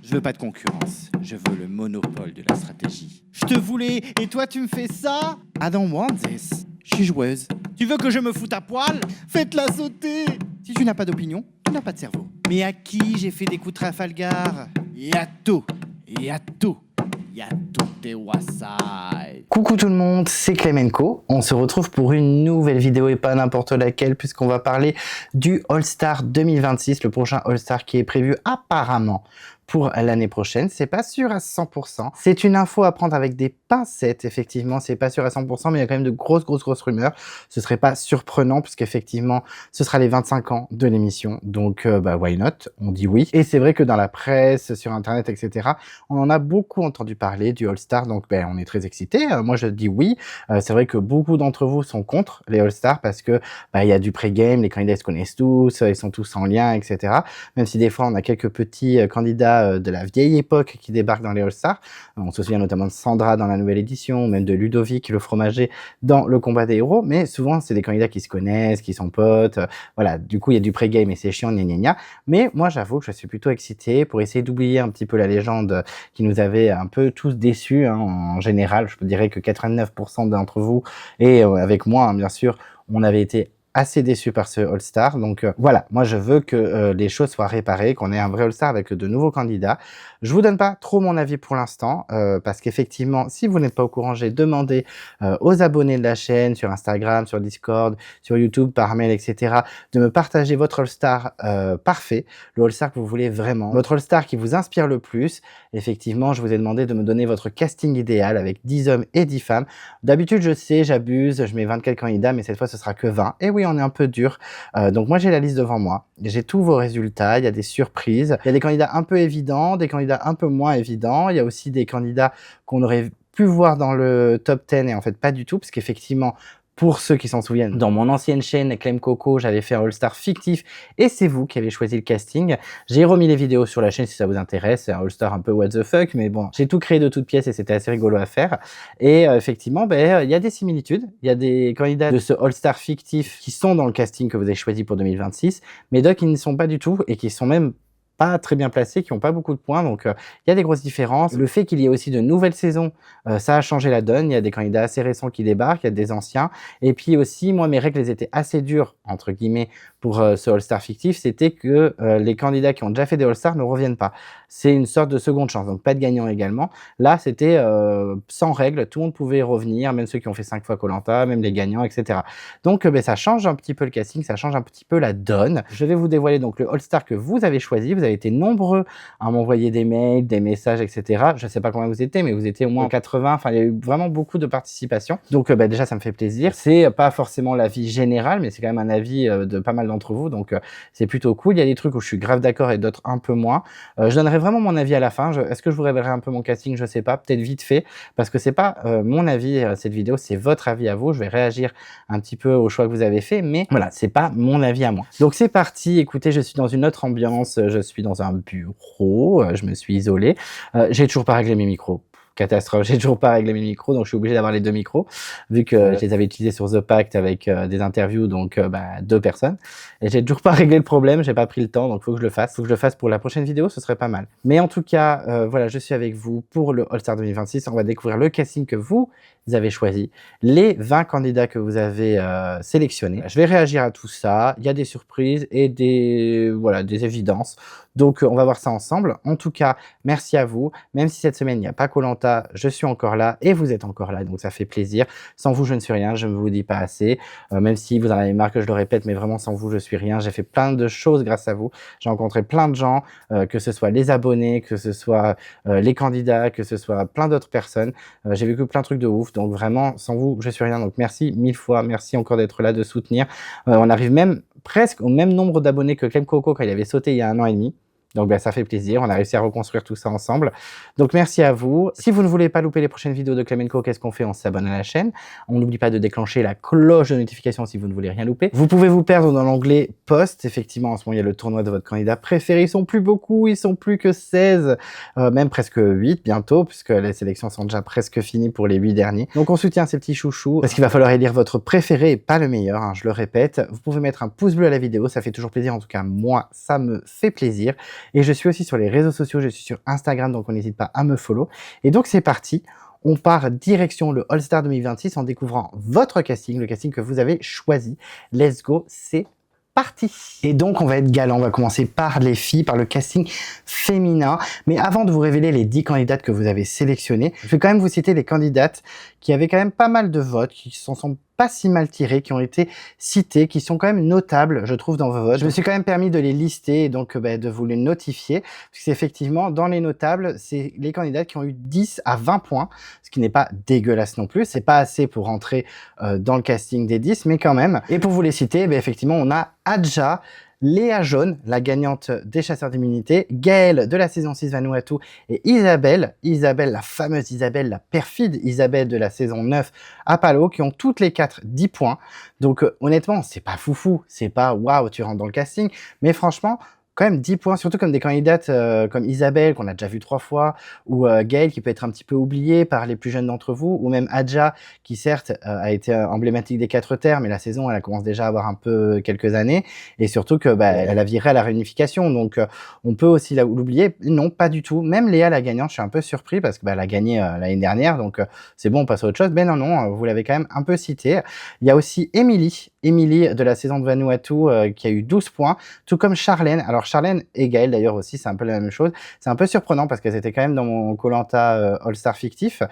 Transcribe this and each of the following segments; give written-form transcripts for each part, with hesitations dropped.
Je veux pas de concurrence, je veux le monopole de la stratégie. Je te voulais, et toi tu me fais ça? I don't want this. Je suis joueuse. Tu veux que je me foute à poil? Faites-la sauter! Si tu n'as pas d'opinion, tu n'as pas de cerveau. Mais à qui j'ai fait des coups de Trafalgar? Yato! Yato! Yato te wasai! Coucou tout le monde, c'est Clemenco. On se retrouve pour une nouvelle vidéo et pas n'importe laquelle puisqu'on va parler du All-Star 2026, le prochain All-Star qui est prévu apparemment pour l'année prochaine. C'est pas sûr à 100%. C'est une info à prendre avec des pincettes, effectivement. C'est pas sûr à 100%, mais il y a quand même de grosses rumeurs. Ce serait pas surprenant puisqu'effectivement, ce sera les 25 ans de l'émission. Donc, why not? On dit oui. Et c'est vrai que dans la presse, sur Internet, etc., on en a beaucoup entendu parler du All-Star. Donc, on est très excités. Moi, je dis oui. C'est vrai que beaucoup d'entre vous sont contre les All-Stars parce que il y a du pré-game, les candidats se connaissent tous, ils sont tous en lien, etc. Même si des fois, on a quelques petits candidats de la vieille époque qui débarquent dans les All-Stars. On se souvient notamment de Sandra dans la nouvelle édition, même de Ludovic, le fromager, dans le combat des héros. Mais souvent, c'est des candidats qui se connaissent, qui sont potes. Voilà, du coup, il y a du pré-game et c'est chiant, gna gna gna. Mais moi, j'avoue que je suis plutôt excité pour essayer d'oublier un petit peu la légende qui nous avait un peu tous déçus. En général, je dirais que 89% d'entre vous, et avec moi, bien sûr, on avait été assez déçu par ce All-Star. Donc voilà, moi je veux que les choses soient réparées, qu'on ait un vrai All-Star avec de nouveaux candidats. Je vous donne pas trop mon avis pour l'instant, parce qu'effectivement, si vous n'êtes pas au courant, j'ai demandé aux abonnés de la chaîne, sur Instagram, sur Discord, sur YouTube, par mail, etc., de me partager votre All-Star parfait, le All-Star que vous voulez vraiment, votre All-Star qui vous inspire le plus. Effectivement, je vous ai demandé de me donner votre casting idéal avec 10 hommes et 10 femmes. D'habitude, je sais, j'abuse, je mets 24 candidats, mais cette fois, ce sera que 20. Et oui, on est un peu dur. Donc moi, j'ai la liste devant moi. J'ai tous vos résultats. Il y a des surprises. Il y a des candidats un peu évidents, des candidats un peu moins évidents. Il y a aussi des candidats qu'on aurait pu voir dans le top 10 et en fait pas du tout, parce qu'effectivement, pour ceux qui s'en souviennent, dans mon ancienne chaîne Clem Coco, j'avais fait un All-Star fictif et c'est vous qui avez choisi le casting. J'ai remis les vidéos sur la chaîne si ça vous intéresse. C'est un All-Star un peu what the fuck, mais bon, j'ai tout créé de toutes pièces et c'était assez rigolo à faire. Et effectivement, il y a des similitudes. Il y a des candidats de ce All-Star fictif qui sont dans le casting que vous avez choisi pour 2026, mais d'autres qui ne sont pas du tout et qui sont même pas très bien placés, qui n'ont pas beaucoup de points, donc il y a des grosses différences. Le fait qu'il y ait aussi de nouvelles saisons, ça a changé la donne. Il y a des candidats assez récents qui débarquent, il y a des anciens. Et puis aussi, moi, mes règles elles étaient assez dures, entre guillemets, pour ce All-Star fictif, c'était que les candidats qui ont déjà fait des All-Stars ne reviennent pas. C'est une sorte de seconde chance, donc pas de gagnant également. Là, c'était sans règles, tout le monde pouvait revenir, même ceux qui ont fait 5 fois Koh-Lanta, même les gagnants, etc. Donc ça change un petit peu le casting, ça change un petit peu la donne. Je vais vous dévoiler donc le All-Star que vous avez choisi. Vous avez été nombreux à m'envoyer des mails, des messages, etc. Je ne sais pas combien vous étiez, mais vous étiez au moins 80. Enfin, il y a eu vraiment beaucoup de participation. Donc déjà, ça me fait plaisir. C'est pas forcément l'avis général, mais c'est quand même un avis de pas mal d'entre vous. Donc c'est plutôt cool. Il y a des trucs où je suis grave d'accord et d'autres un peu moins. Je donnerai vraiment mon avis à la fin. Est-ce que je vous révélerai un peu mon casting? Je sais pas, peut-être vite fait, parce que c'est pas mon avis cette vidéo, c'est votre avis à vous. Je vais réagir un petit peu au choix que vous avez fait, mais voilà, c'est pas mon avis à moi. Donc c'est parti. Écoutez, je suis dans une autre ambiance. Je suis dans un bureau. Je me suis isolé. J'ai toujours pas réglé mes micros. Catastrophe, j'ai toujours pas réglé mes micros, donc je suis obligé d'avoir les deux micros, vu que je les avais utilisés sur The Pact avec des interviews, donc 2 personnes. Et j'ai toujours pas réglé le problème, j'ai pas pris le temps, donc faut que je le fasse. Faut que je le fasse pour la prochaine vidéo, ce serait pas mal. Mais en tout cas, voilà, je suis avec vous pour le All-Star 2026. On va découvrir le casting que vous avez choisi, les 20 candidats que vous avez sélectionnés. Je vais réagir à tout ça. Il y a des surprises et des évidences. Donc, on va voir ça ensemble. En tout cas, merci à vous. Même si cette semaine, il n'y a pas Koh-Lanta, je suis encore là et vous êtes encore là. Donc, ça fait plaisir. Sans vous, je ne suis rien. Je ne vous dis pas assez. Même si vous en avez marre que je le répète, mais vraiment, sans vous, je suis rien. J'ai fait plein de choses grâce à vous. J'ai rencontré plein de gens, que ce soit les abonnés, que ce soit les candidats, que ce soit plein d'autres personnes. J'ai vécu plein de trucs de ouf. Donc, vraiment, sans vous, je suis rien. Donc, merci 1000 fois. Merci encore d'être là, de soutenir. On arrive même presque au même nombre d'abonnés que Clem Coco quand il avait sauté il y a 1 an et demi. Donc ça fait plaisir, on a réussi à reconstruire tout ça ensemble. Donc merci à vous. Si vous ne voulez pas louper les prochaines vidéos de Clemenco, qu'est-ce qu'on fait? On s'abonne à la chaîne. On n'oublie pas de déclencher la cloche de notification si vous ne voulez rien louper. Vous pouvez vous perdre dans l'onglet post. Effectivement, en ce moment, il y a le tournoi de votre candidat préféré. Ils sont plus beaucoup, ils sont plus que 16, même presque 8 bientôt, puisque les sélections sont déjà presque finies pour les 8 derniers. Donc on soutient ces petits chouchous, parce qu'il va falloir élire votre préféré et pas le meilleur, hein, je le répète. Vous pouvez mettre un pouce bleu à la vidéo, ça fait toujours plaisir. En tout cas, moi, ça me fait plaisir. Et je suis aussi sur les réseaux sociaux, je suis sur Instagram, donc on n'hésite pas à me follow. Et donc c'est parti. On part direction le All-Star 2026 en découvrant votre casting, le casting que vous avez choisi. Let's go, c'est parti. Et donc on va être galant, on va commencer par les filles, par le casting féminin. Mais avant de vous révéler les 10 candidates que vous avez sélectionnées, je vais quand même vous citer les candidates qui avaient quand même pas mal de votes, qui s'en sont pas si mal tirées, qui ont été citées, qui sont quand même notables, je trouve, dans vos votes. Je me suis quand même permis de les lister et donc de vous les notifier, parce que effectivement, dans les notables, c'est les candidats qui ont eu 10 à 20 points, ce qui n'est pas dégueulasse non plus. C'est pas assez pour rentrer dans le casting des 10, mais quand même. Et pour vous les citer, effectivement, on a Adja, Léa Jaune, la gagnante des chasseurs d'immunité, Gaëlle de la saison 6 Vanuatu et Isabelle, la fameuse Isabelle, la perfide Isabelle de la saison 9 à Palo, qui ont toutes les 4 10 points. Donc honnêtement, c'est pas foufou, c'est pas waouh, tu rentres dans le casting, mais franchement, quand même 10 points, surtout comme des candidates comme Isabelle, qu'on a déjà vu 3 fois, ou Gaëlle, qui peut être un petit peu oubliée par les plus jeunes d'entre vous, ou même Adja, qui certes a été emblématique des 4 terres, mais la saison, elle commence déjà à avoir un peu quelques années, et surtout que elle a viré à la réunification, donc on peut aussi l'oublier. Non, pas du tout. Même Léa, la gagnante, je suis un peu surpris, parce que elle a gagné l'année dernière, donc c'est bon, on passe à autre chose. Mais non, vous l'avez quand même un peu cité. Il y a aussi Émilie de la saison de Vanuatu, qui a eu 12 points, tout comme Charlène. Alors Charlène et Gaëlle d'ailleurs aussi, c'est un peu la même chose. C'est un peu surprenant parce qu'elles étaient quand même dans mon Koh-Lanta All-Star fictif.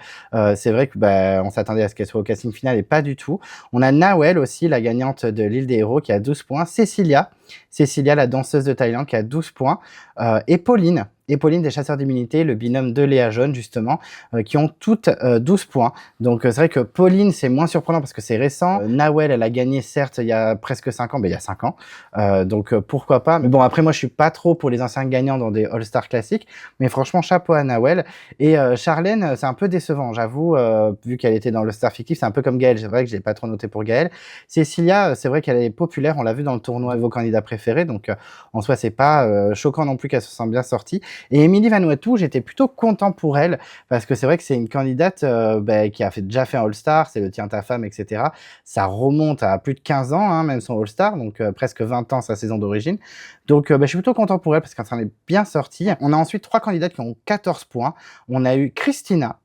C'est vrai que on s'attendait à ce qu'elle soit au casting final et pas du tout. On a Nawel aussi, la gagnante de l'île des héros, qui a 12 points. Cécilia, la danseuse de Thaïlande, qui a 12 points. Et Pauline des chasseurs d'immunité, le binôme de Léa Jaune justement, qui ont toutes 12 points. Donc c'est vrai que Pauline, c'est moins surprenant parce que c'est récent. Nawel, elle a gagné certes il y a presque 5 ans, il y a 5 ans. Donc pourquoi pas. Mais bon, après moi je suis pas trop pour les anciens gagnants dans des All-Star classiques, mais franchement chapeau à Nawel. Et Charlène, c'est un peu décevant, j'avoue, vu qu'elle était dans l'All-Star fictif, c'est un peu comme Gaëlle, c'est vrai que j'ai pas trop noté pour Gaëlle. Cécilia, c'est vrai qu'elle est populaire, on l'a vu dans le tournoi de vos candidats préférés, donc en soi c'est pas choquant non plus qu'elle se sente bien sortie. Et Émilie Vanuatu, j'étais plutôt content pour elle, parce que c'est vrai que c'est une candidate qui a déjà fait un All-Star, c'est le Tiens ta femme, etc. Ça remonte à plus de 15 ans, hein, même son All-Star, donc presque 20 ans sa saison d'origine. Donc je suis plutôt content pour elle, parce qu'elle s'en est bien sortie. On a ensuite 3 candidates qui ont 14 points. On a eu Christina,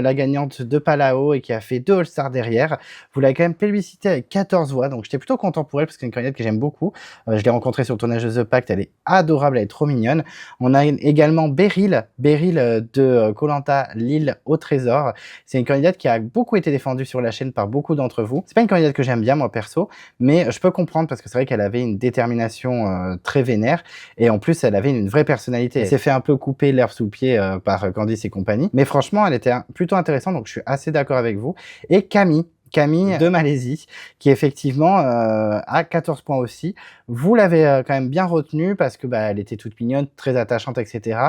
la gagnante de Palau et qui a fait 2 All-Stars derrière. Vous l'avez quand même plébiscité avec 14 voix, donc j'étais plutôt content pour elle parce que c'est une candidate que j'aime beaucoup. Je l'ai rencontrée sur le tournage de The Pact, elle est adorable, elle est trop mignonne. On a également Beryl de Koh-Lanta, l'île au trésor. C'est une candidate qui a beaucoup été défendue sur la chaîne par beaucoup d'entre vous. C'est pas une candidate que j'aime bien moi perso, mais je peux comprendre parce que c'est vrai qu'elle avait une détermination très vénère et en plus elle avait une vraie personnalité. Elle s'est fait un peu couper l'herbe sous le pied par Candice et compagnie, mais franchement elle était plutôt intéressante, donc je suis assez d'accord avec vous. Et Camille de Malaisie, qui effectivement a 14 points aussi. Vous l'avez quand même bien retenue parce que elle était toute mignonne, très attachante, etc.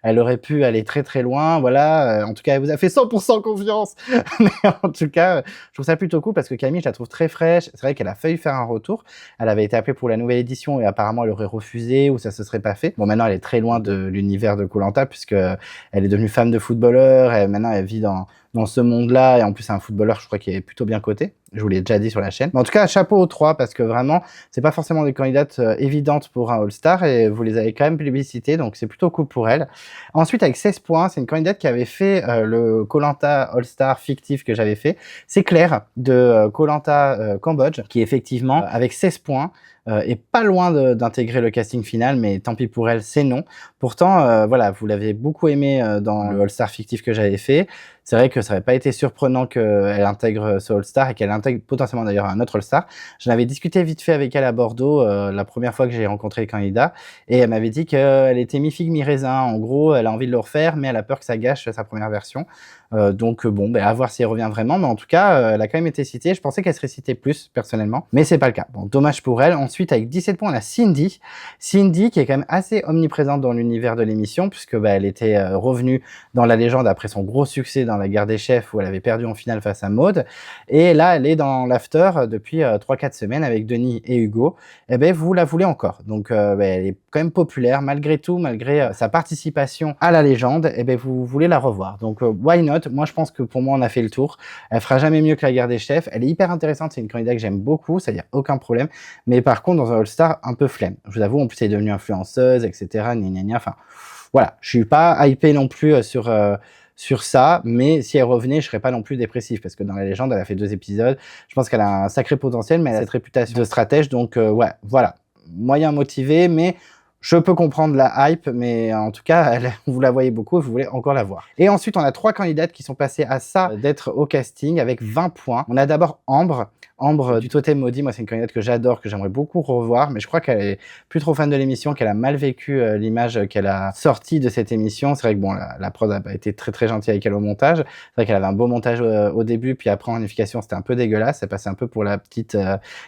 Elle aurait pu aller très très loin, voilà. En tout cas, elle vous a fait 100% confiance. Mais en tout cas, je trouve ça plutôt cool parce que Camille, je la trouve très fraîche. C'est vrai qu'elle a failli faire un retour. Elle avait été appelée pour la nouvelle édition et apparemment elle aurait refusé ou ça se serait pas fait. Bon, maintenant elle est très loin de l'univers de Koh-Lanta puisque elle est devenue femme de footballeur et maintenant elle vit dans ce monde-là, et en plus c'est un footballeur, je crois, qui est plutôt bien coté. Je vous l'ai déjà dit sur la chaîne. Mais en tout cas, chapeau aux 3, parce que vraiment, c'est pas forcément des candidates évidentes pour un All-Star, et vous les avez quand même plébiscitées, donc c'est plutôt cool pour elle. Ensuite, avec 16 points, c'est une candidate qui avait fait le Koh-Lanta All-Star fictif que j'avais fait. C'est Claire, de Koh-Lanta Cambodge, qui effectivement, avec 16 points, est pas loin d'intégrer le casting final, mais tant pis pour elle, c'est non. Pourtant, voilà, vous l'avez beaucoup aimé dans le All-Star fictif que j'avais fait. C'est vrai que ça n'aurait pas été surprenant qu'elle intègre ce All-Star et qu'elle intègre potentiellement d'ailleurs un autre All-Star. J'en avais discuté vite fait avec elle à Bordeaux la première fois que j'ai rencontré le candidat et elle m'avait dit qu'elle était mi-figue mi-raisin. En gros, elle a envie de le refaire, mais elle a peur que ça gâche sa première version. Donc bon, à voir si elle revient vraiment, mais en tout cas, elle a quand même été citée. Je pensais qu'elle serait citée plus, personnellement, mais c'est pas le cas. Bon, dommage pour elle. Ensuite, avec 17 points, on a Cindy, qui est quand même assez omniprésente dans l'univers de l'émission, puisque elle était revenue dans la légende après son gros succès dans la guerre des chefs où elle avait perdu en finale face à Maud. Et là, elle est dans l'after depuis 3-4 semaines avec Denis et Hugo. Et ben vous la voulez encore. Donc elle est quand même populaire malgré tout, malgré sa participation à la légende. Et ben vous voulez la revoir. Donc why not? Moi je pense que pour moi on a fait le tour. Elle fera jamais mieux que la guerre des chefs. Elle est hyper intéressante. C'est une candidate que j'aime beaucoup. Ça y a aucun problème. Mais par contre dans un All-Star un peu flemme. Je vous avoue, en plus elle est devenue influenceuse, etc. Gna, gna, gna. Enfin voilà, je suis pas hypé non plus sur ça, mais si elle revenait, je serais pas non plus dépressif, parce que dans la légende, elle a fait 2 épisodes. Je pense qu'elle a un sacré potentiel, mais elle a cette réputation de stratège, donc ouais, voilà. Moyen motivé, mais je peux comprendre la hype, mais en tout cas, vous la voyez beaucoup et vous voulez encore la voir. Et ensuite, on a 3 candidates qui sont passées à ça d'être au casting avec 20 points. On a d'abord Ambre. Ambre du Totem Maudit, moi c'est une candidate que j'adore, que j'aimerais beaucoup revoir, mais je crois qu'elle est plus trop fan de l'émission, qu'elle a mal vécu l'image qu'elle a sortie de cette émission. C'est vrai que bon, la prod a pas été très très gentille avec elle au montage. C'est vrai qu'elle avait un beau montage au début, puis après en unification c'était un peu dégueulasse. Ça passait un peu pour la petite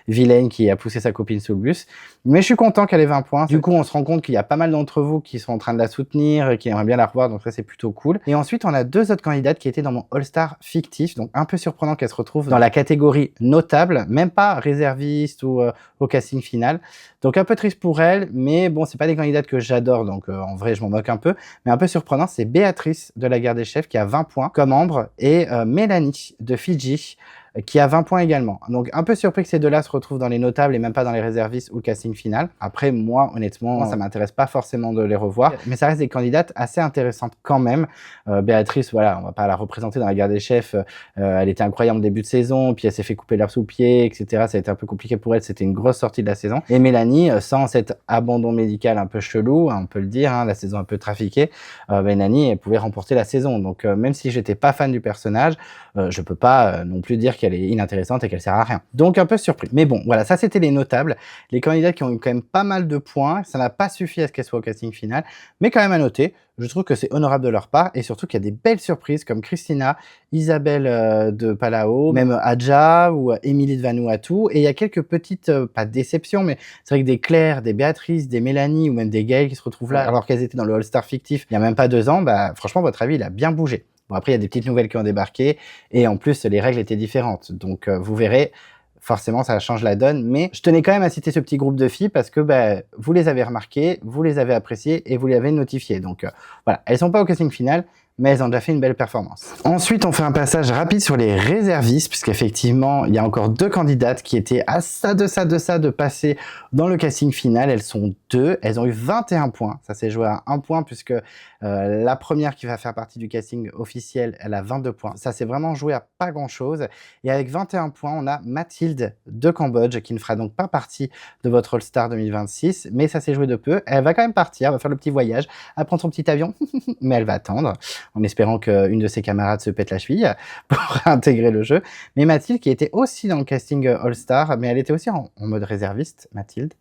vilaine qui a poussé sa copine sous le bus. Mais je suis content qu'elle ait 20 points. Du coup, on se rend compte qu'il y a pas mal d'entre vous qui sont en train de la soutenir, qui aimeraient bien la revoir, donc ça c'est plutôt cool. Et ensuite, on a 2 autres candidates qui étaient dans mon All-Star fictif, donc un peu surprenant qu'elles se retrouvent dans la catégorie notable, même pas réserviste ou au casting final. Donc un peu triste pour elles, mais bon, c'est pas des candidates que j'adore, donc en vrai je m'en moque un peu. Mais un peu surprenant, c'est Béatrice de la guerre des chefs qui a 20 points, comme Ambre, et Mélanie de Fidji, qui a 20 points également. Donc un peu surpris que ces 2-là se retrouvent dans les notables et même pas dans les réservistes ou le casting final. Après, moi, honnêtement, ça m'intéresse pas forcément de les revoir, mais ça reste des candidates assez intéressantes quand même. Béatrice, voilà, on va pas la représenter dans la guerre des chefs. Elle était incroyable au début de saison, puis elle s'est fait couper l'herbe sous le pied, etc. Ça a été un peu compliqué pour elle, c'était une grosse sortie de la saison. Et Mélanie, sans cet abandon médical un peu chelou, on peut le dire, hein, la saison un peu trafiquée, Mélanie, elle pouvait remporter la saison. Donc même si j'étais pas fan du personnage, je peux pas non plus dire qu'elle est inintéressante et qu'elle sert à rien. Donc un peu surpris. Mais bon, voilà, ça c'était les notables. Les candidats qui ont eu quand même pas mal de points. Ça n'a pas suffi à ce qu'elles soient au casting final, mais quand même à noter. Je trouve que c'est honorable de leur part et surtout qu'il y a des belles surprises comme Christina, Isabelle de Palau, même Adja ou Émilie de Vanuatu. Et il y a quelques petites, pas déceptions, mais c'est vrai que des Claire, des Béatrice, des Mélanie ou même des Gaël qui se retrouvent là alors qu'elles étaient dans le All-Star fictif il y a même pas 2 ans. Bah, franchement, votre avis, il a bien bougé. Bon, après, il y a des petites nouvelles qui ont débarqué et en plus, les règles étaient différentes. Donc, vous verrez, forcément, ça change la donne. Mais je tenais quand même à citer ce petit groupe de filles parce que bah, vous les avez remarquées, vous les avez appréciées et vous les avez notifiées. Donc, voilà, elles sont pas au casting final, mais elles ont déjà fait une belle performance. Ensuite, on fait un passage rapide sur les réservistes, puisqu'effectivement, il y a encore 2 candidates qui étaient à ça de passer dans le casting final. Elles sont 2, elles ont eu 21 points. Ça s'est joué à 1 point, puisque la première qui va faire partie du casting officiel, elle a 22 points. Ça s'est vraiment joué à pas grand-chose. Et avec 21 points, on a Mathilde de Cambodge, qui ne fera donc pas partie de votre All-Star 2026, mais ça s'est joué de peu. Elle va quand même partir, elle va faire le petit voyage, elle prend son petit avion, mais elle va attendre, en espérant qu'une de ses camarades se pète la cheville pour intégrer le jeu. Mais Mathilde, qui était aussi dans le casting All-Star, mais elle était aussi en mode réserviste, Mathilde.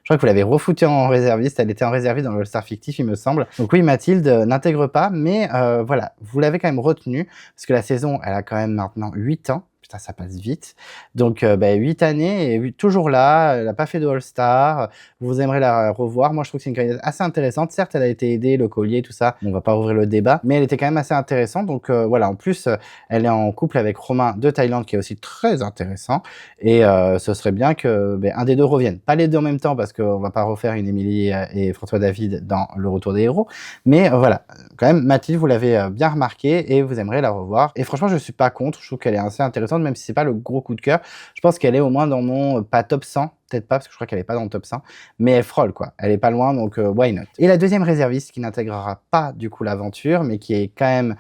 Je crois que vous l'avez refoutée en réserviste, elle était en réserviste dans le All-Star fictif, il me semble. Donc oui, Mathilde n'intègre pas, mais voilà, vous l'avez quand même retenue, parce que la saison, elle a quand même maintenant 8 ans. Putain, ça passe vite. Donc, 8 années et toujours là, elle n'a pas fait de All-Star. Vous aimerez la revoir. Moi, je trouve que c'est une candidate assez intéressante. Certes, elle a été aidée, le collier, tout ça. On va pas rouvrir le débat, mais elle était quand même assez intéressante. Donc, voilà. En plus, elle est en couple avec Romain de Thaïlande, qui est aussi très intéressant. Et ce serait bien que un des 2 revienne. Pas les 2 en même temps, parce qu'on va pas refaire une Émilie et François David dans Le Retour des héros. Mais voilà. Quand même, Mathilde, vous l'avez bien remarqué et vous aimerez la revoir. Et franchement, je suis pas contre. Je trouve qu'elle est assez intéressante, même si c'est pas le gros coup de cœur. Je pense qu'elle est au moins dans mon pas top 100, peut-être pas parce que je crois qu'elle est pas dans le top 100, mais elle frôle quoi. Elle est pas loin, donc why not. Et la deuxième réserviste qui n'intégrera pas du coup l'aventure, mais qui est quand même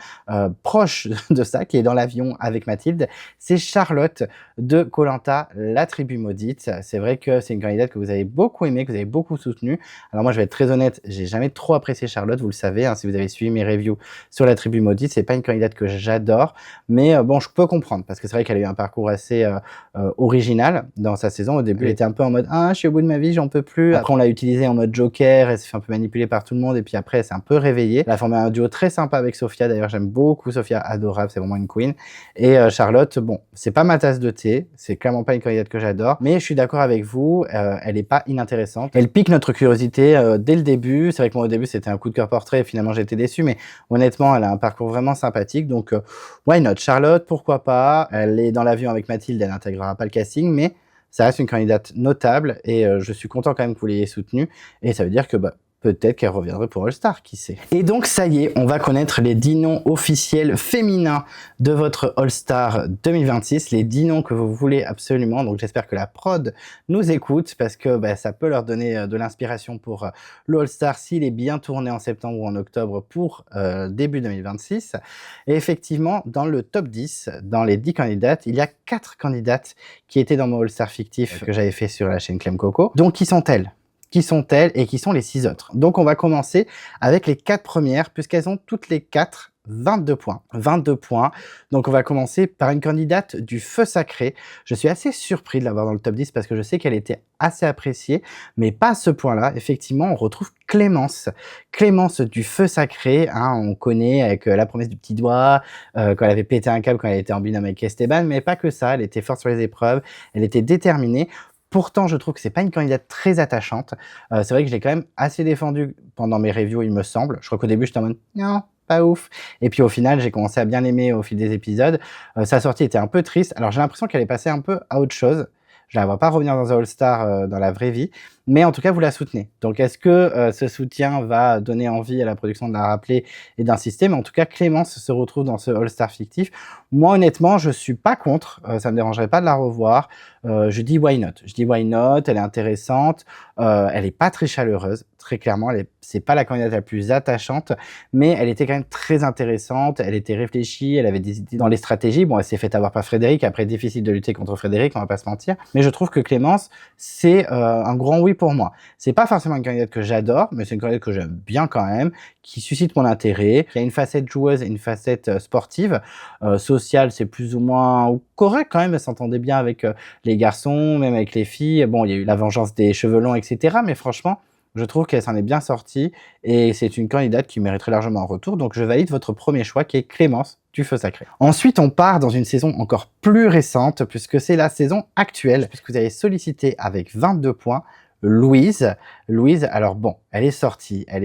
proche de ça, qui est dans l'avion avec Mathilde, c'est Charlotte de Koh-Lanta, la tribu maudite. C'est vrai que c'est une candidate que vous avez beaucoup aimée, que vous avez beaucoup soutenue. Alors moi, je vais être très honnête, j'ai jamais trop apprécié Charlotte, vous le savez, hein, si vous avez suivi mes reviews sur la tribu maudite, c'est pas une candidate que j'adore, mais bon, je peux comprendre parce que c'est vrai qu'elle a eu un parcours assez original dans sa saison. Au début, elle était un peu en mode je suis au bout de ma vie, j'en peux plus. Après on l'a utilisée en mode joker, elle s'est fait un peu manipuler par tout le monde et puis après elle s'est un peu réveillée. Elle a formé un duo très sympa avec Sophia, d'ailleurs j'aime beaucoup Sophia, adorable, c'est vraiment une queen. Et Charlotte, bon, c'est pas ma tasse de thé, c'est clairement pas une candidate que j'adore, mais je suis d'accord avec vous, elle est pas inintéressante. Elle pique notre curiosité dès le début. C'est vrai que moi au début c'était un coup de cœur portrait et finalement j'étais déçu, mais honnêtement elle a un parcours vraiment sympathique, donc why not? Charlotte, pourquoi pas? Elle est dans l'avion avec Mathilde, elle n'intégrera pas le casting, mais ça reste une candidate notable et je suis content quand même que vous l'ayez soutenue, et ça veut dire que peut-être qu'elle reviendrait pour All Star, qui sait. Et donc ça y est, on va connaître les 10 noms officiels féminins de votre All Star 2026, les 10 noms que vous voulez absolument. Donc j'espère que la prod nous écoute, parce que ça peut leur donner de l'inspiration pour le All Star s'il est bien tourné en septembre ou en octobre pour début 2026. Et effectivement, dans le top 10, dans les 10 candidates, il y a 4 candidates qui étaient dans mon All Star fictif que j'avais fait sur la chaîne Clem Coco. Donc qui sont-elles et qui sont les 6 autres? Donc on va commencer avec les 4 premières, puisqu'elles ont toutes les 4 22 points. 22 points. Donc on va commencer par une candidate du feu sacré. Je suis assez surpris de l'avoir dans le top 10 parce que je sais qu'elle était assez appréciée, mais pas à ce point-là. Effectivement, on retrouve Clémence. Clémence du feu sacré, on connaît avec la promesse du petit doigt, quand elle avait pété un câble quand elle était en binôme avec Esteban, mais pas que ça, elle était forte sur les épreuves, elle était déterminée. Pourtant, je trouve que c'est pas une candidate très attachante. C'est vrai que je l'ai quand même assez défendue pendant mes reviews, il me semble. Je crois qu'au début, j'étais en mode non, pas ouf. Et puis au final, j'ai commencé à bien l'aimer au fil des épisodes. Sa sortie était un peu triste. Alors j'ai l'impression qu'elle est passée un peu à autre chose. Je la vois pas revenir dans un All-Star dans la vraie vie, mais en tout cas, vous la soutenez. Donc, est-ce que ce soutien va donner envie à la production de la rappeler et d'insister? Mais en tout cas, Clémence se retrouve dans ce All-Star fictif. Moi, honnêtement, je suis pas contre. Ça me dérangerait pas de la revoir. Je dis why not. Je dis why not. Elle est intéressante. Elle est pas très chaleureuse. Très clairement, c'est pas la candidate la plus attachante, mais elle était quand même très intéressante. Elle était réfléchie. Elle avait des idées dans les stratégies. Bon, elle s'est fait avoir par Frédéric. Après, difficile de lutter contre Frédéric, on va pas se mentir. Mais je trouve que Clémence, c'est un grand oui pour moi. C'est pas forcément une candidate que j'adore, mais c'est une candidate que j'aime bien quand même, qui suscite mon intérêt. Il y a une facette joueuse et une facette sportive. Sociale, c'est plus ou moins correct quand même. Elle s'entendait bien avec les garçons, même avec les filles. Bon, il y a eu la vengeance des cheveux longs, etc. Mais franchement, je trouve qu'elle s'en est bien sortie et c'est une candidate qui mériterait largement un retour. Donc, je valide votre premier choix qui est Clémence du feu sacré. Ensuite, on part dans une saison encore plus récente puisque c'est la saison actuelle, puisque vous avez sollicité avec 22 points Louise. Louise, alors bon, elle est sortie, elle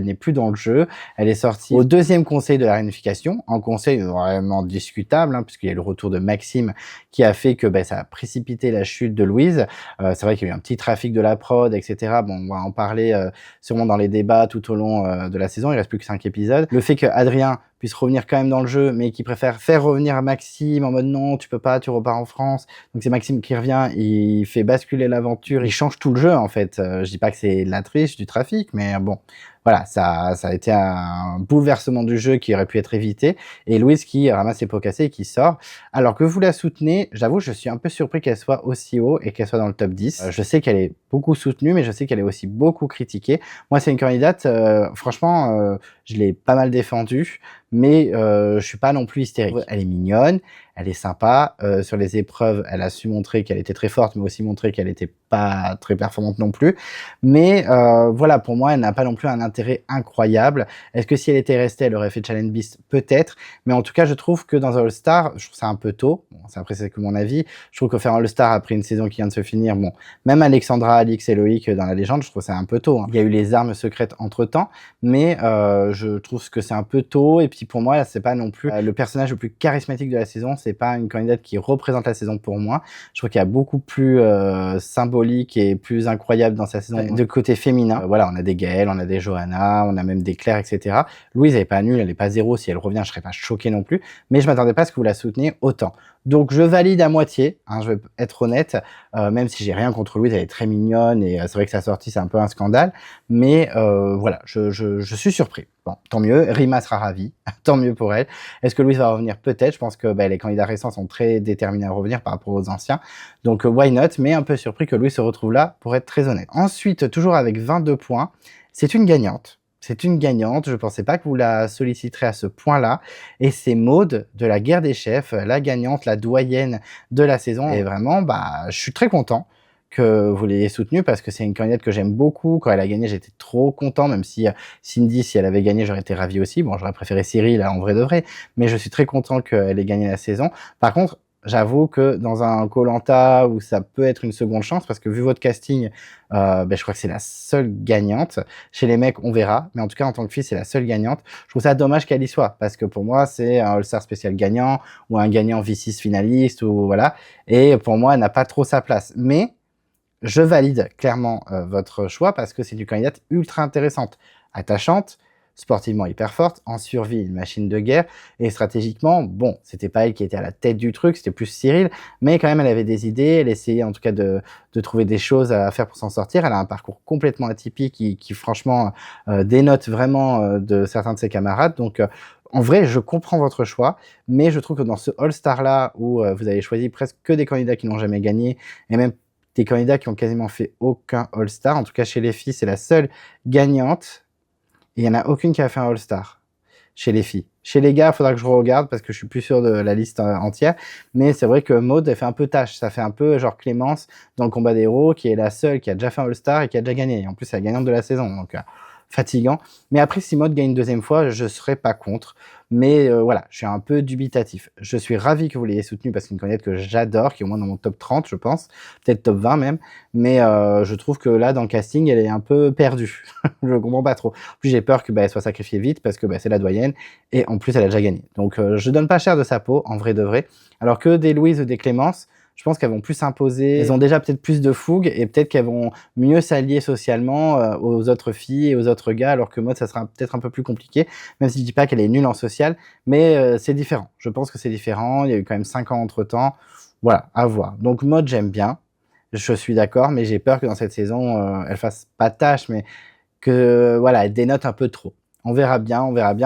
n'est plus dans le jeu, elle est sortie au deuxième conseil de la réunification, un conseil vraiment discutable, puisqu'il y a le retour de Maxime qui a fait que ça a précipité la chute de Louise. C'est vrai qu'il y a eu un petit trafic de la prod, etc. Bon, on va en parler sûrement dans les débats tout au long de la saison, il reste plus que 5 épisodes. Le fait que Adrien puisse revenir quand même dans le jeu, mais qui préfère faire revenir Maxime en mode non, tu peux pas, tu repars en France. Donc c'est Maxime qui revient, il fait basculer l'aventure, il change tout le jeu en fait. Je dis pas que c'est de la triche, du trafic, mais bon, voilà, ça a été un bouleversement du jeu qui aurait pu être évité. Et Louise qui ramasse ses pots cassés et qui sort. Alors que vous la soutenez, j'avoue, je suis un peu surpris qu'elle soit aussi haut et qu'elle soit dans le top 10. Je sais qu'elle est beaucoup soutenue, mais je sais qu'elle est aussi beaucoup critiquée. Moi, c'est une candidate, franchement, je l'ai pas mal défendue, mais je suis pas non plus hystérique. Elle est mignonne, elle est sympa. Sur les épreuves, elle a su montrer qu'elle était très forte, mais aussi montrer qu'elle était pas très performante non plus. Mais voilà, pour moi, elle n'a pas non plus un intérêt incroyable. Est-ce que si elle était restée, elle aurait fait Challenge Beast? Peut-être. Mais en tout cas, je trouve que dans un All-Star, je trouve ça un peu tôt. Bon, après, c'est que mon avis. Je trouve que faire un All-Star après une saison qui vient de se finir, bon, même Alexandra, Alix et Loïc dans la légende, je trouve ça un peu tôt. Il y a eu les armes secrètes entre-temps, mais je trouve que c'est un peu tôt. Et puis pour moi, c'est pas non plus le personnage le plus charismatique de la saison. C'est pas une candidate qui représente la saison pour moi. Je trouve qu'il y a beaucoup plus symbolique et plus incroyable dans sa saison de côté féminin. Voilà, on a des Gaël, on a des Johanna, on a même des Claire, etc. Louise, elle est pas nulle, elle est pas zéro. Si elle revient, je serais pas choqué non plus. Mais je m'attendais pas à ce que vous la souteniez autant. Donc je valide à moitié, je vais être honnête, même si j'ai rien contre Louise, elle est très mignonne et c'est vrai que sa sortie c'est un peu un scandale, mais voilà, je suis surpris. Bon, tant mieux, Rima sera ravie, tant mieux pour elle. Est-ce que Louise va revenir? Peut-être, je pense que les candidats récents sont très déterminés à revenir par rapport aux anciens, donc why not, mais un peu surpris que Louise se retrouve là, pour être très honnête. Ensuite, toujours avec 22 points, c'est une gagnante. C'est une gagnante, je ne pensais pas que vous la solliciterez à ce point-là. Et c'est Maude de la guerre des chefs, la gagnante, la doyenne de la saison. Et vraiment, je suis très content que vous l'ayez soutenue parce que c'est une candidate que j'aime beaucoup. Quand elle a gagné, j'étais trop content, même si Cindy, si elle avait gagné, j'aurais été ravi aussi. Bon, j'aurais préféré Cyril en vrai de vrai, mais je suis très content qu'elle ait gagné la saison. Par contre, j'avoue que dans un koh-lanta où ça peut être une seconde chance, parce que vu votre casting, je crois que c'est la seule gagnante. Chez les mecs, on verra, mais en tout cas, en tant que fille, c'est la seule gagnante. Je trouve ça dommage qu'elle y soit, parce que pour moi, c'est un All-Star spécial gagnant, ou un gagnant V6 finaliste, ou voilà. Et pour moi, elle n'a pas trop sa place. Mais je valide clairement votre choix, parce que c'est une candidate ultra intéressante, attachante, sportivement hyper forte, en survie, une machine de guerre, et stratégiquement, bon, c'était pas elle qui était à la tête du truc, c'était plus Cyril, mais quand même, elle avait des idées, elle essayait en tout cas de trouver des choses à faire pour s'en sortir. Elle a un parcours complètement atypique qui franchement, dénote vraiment de certains de ses camarades. Donc, en vrai, je comprends votre choix, mais je trouve que dans ce All-Star-là, où vous avez choisi presque que des candidats qui n'ont jamais gagné, et même des candidats qui ont quasiment fait aucun All-Star, en tout cas chez les filles, c'est la seule gagnante. Et il n'y en a aucune qui a fait un All-Star chez les filles. Chez les gars, il faudra que je regarde parce que je suis plus sûr de la liste entière. Mais c'est vrai que Maud, elle fait un peu tâche. Ça fait un peu genre Clémence dans le combat des héros, qui est la seule qui a déjà fait un All-Star et qui a déjà gagné. Et en plus, c'est la gagnante de la saison. Donc, fatigant. Mais après, si Maud gagne une deuxième fois, je ne serais pas contre. Mais voilà, je suis un peu dubitatif. Je suis ravi que vous l'ayez soutenue parce que c'est une candidate que j'adore, qui est au moins dans mon top 30, je pense. Peut-être top 20 même. Mais je trouve que là, dans le casting, elle est un peu perdue. Je ne comprends pas trop. En plus, j'ai peur qu'elle soit sacrifiée vite parce que c'est la doyenne. Et en plus, elle a déjà gagné. Donc, je donne pas cher de sa peau, en vrai de vrai. Alors que des Louise ou des Clémence, je pense qu'elles vont plus s'imposer. Elles ont déjà peut-être plus de fougue et peut-être qu'elles vont mieux s'allier socialement aux autres filles et aux autres gars, alors que Maud, ça sera peut-être un peu plus compliqué, même si je dis pas qu'elle est nulle en social, mais c'est différent. Je pense que c'est différent. Il y a eu quand même 5 ans entre-temps. Voilà, à voir. Donc Maud, j'aime bien. Je suis d'accord, mais j'ai peur que dans cette saison, elle fasse pas tâche, mais que voilà, elle dénote un peu trop. On verra bien,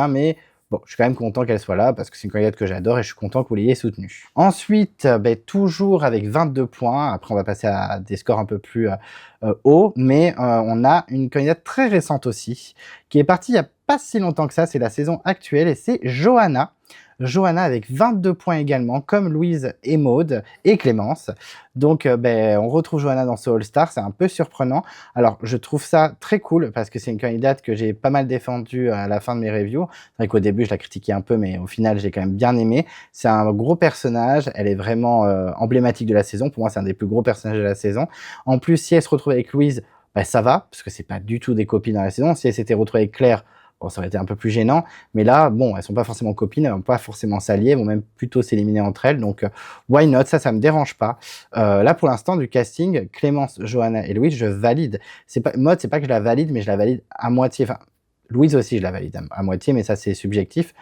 mais bon, je suis quand même content qu'elle soit là parce que c'est une candidate que j'adore et je suis content que vous l'ayez soutenue. Ensuite, toujours avec 22 points, après on va passer à des scores un peu plus hauts, mais on a une candidate très récente aussi, qui est partie il n'y a pas si longtemps que ça, c'est la saison actuelle, et c'est Johanna. Johanna avec 22 points également, comme Louise et Maud et Clémence. Donc, on retrouve Johanna dans ce All-Star, c'est un peu surprenant. Alors, je trouve ça très cool parce que c'est une candidate que j'ai pas mal défendue à la fin de mes reviews. C'est vrai qu'au début, je la critiquais un peu, mais au final, j'ai quand même bien aimé. C'est un gros personnage, elle est vraiment emblématique de la saison. Pour moi, c'est un des plus gros personnages de la saison. En plus, si elle se retrouve avec Louise, ça va, parce que c'est pas du tout des copines dans la saison. Si elle s'était retrouvée avec Claire, bon, ça aurait été un peu plus gênant, mais là, bon, elles sont pas forcément copines, elles vont pas forcément s'allier, elles vont même plutôt s'éliminer entre elles, donc why not, ça me dérange pas. Là, pour l'instant, du casting, Clémence, Johanna et Louise, je valide. C'est pas, Maud, c'est pas que je la valide, mais je la valide à moitié. Enfin, Louise aussi, je la valide à moitié, mais ça, c'est subjectif.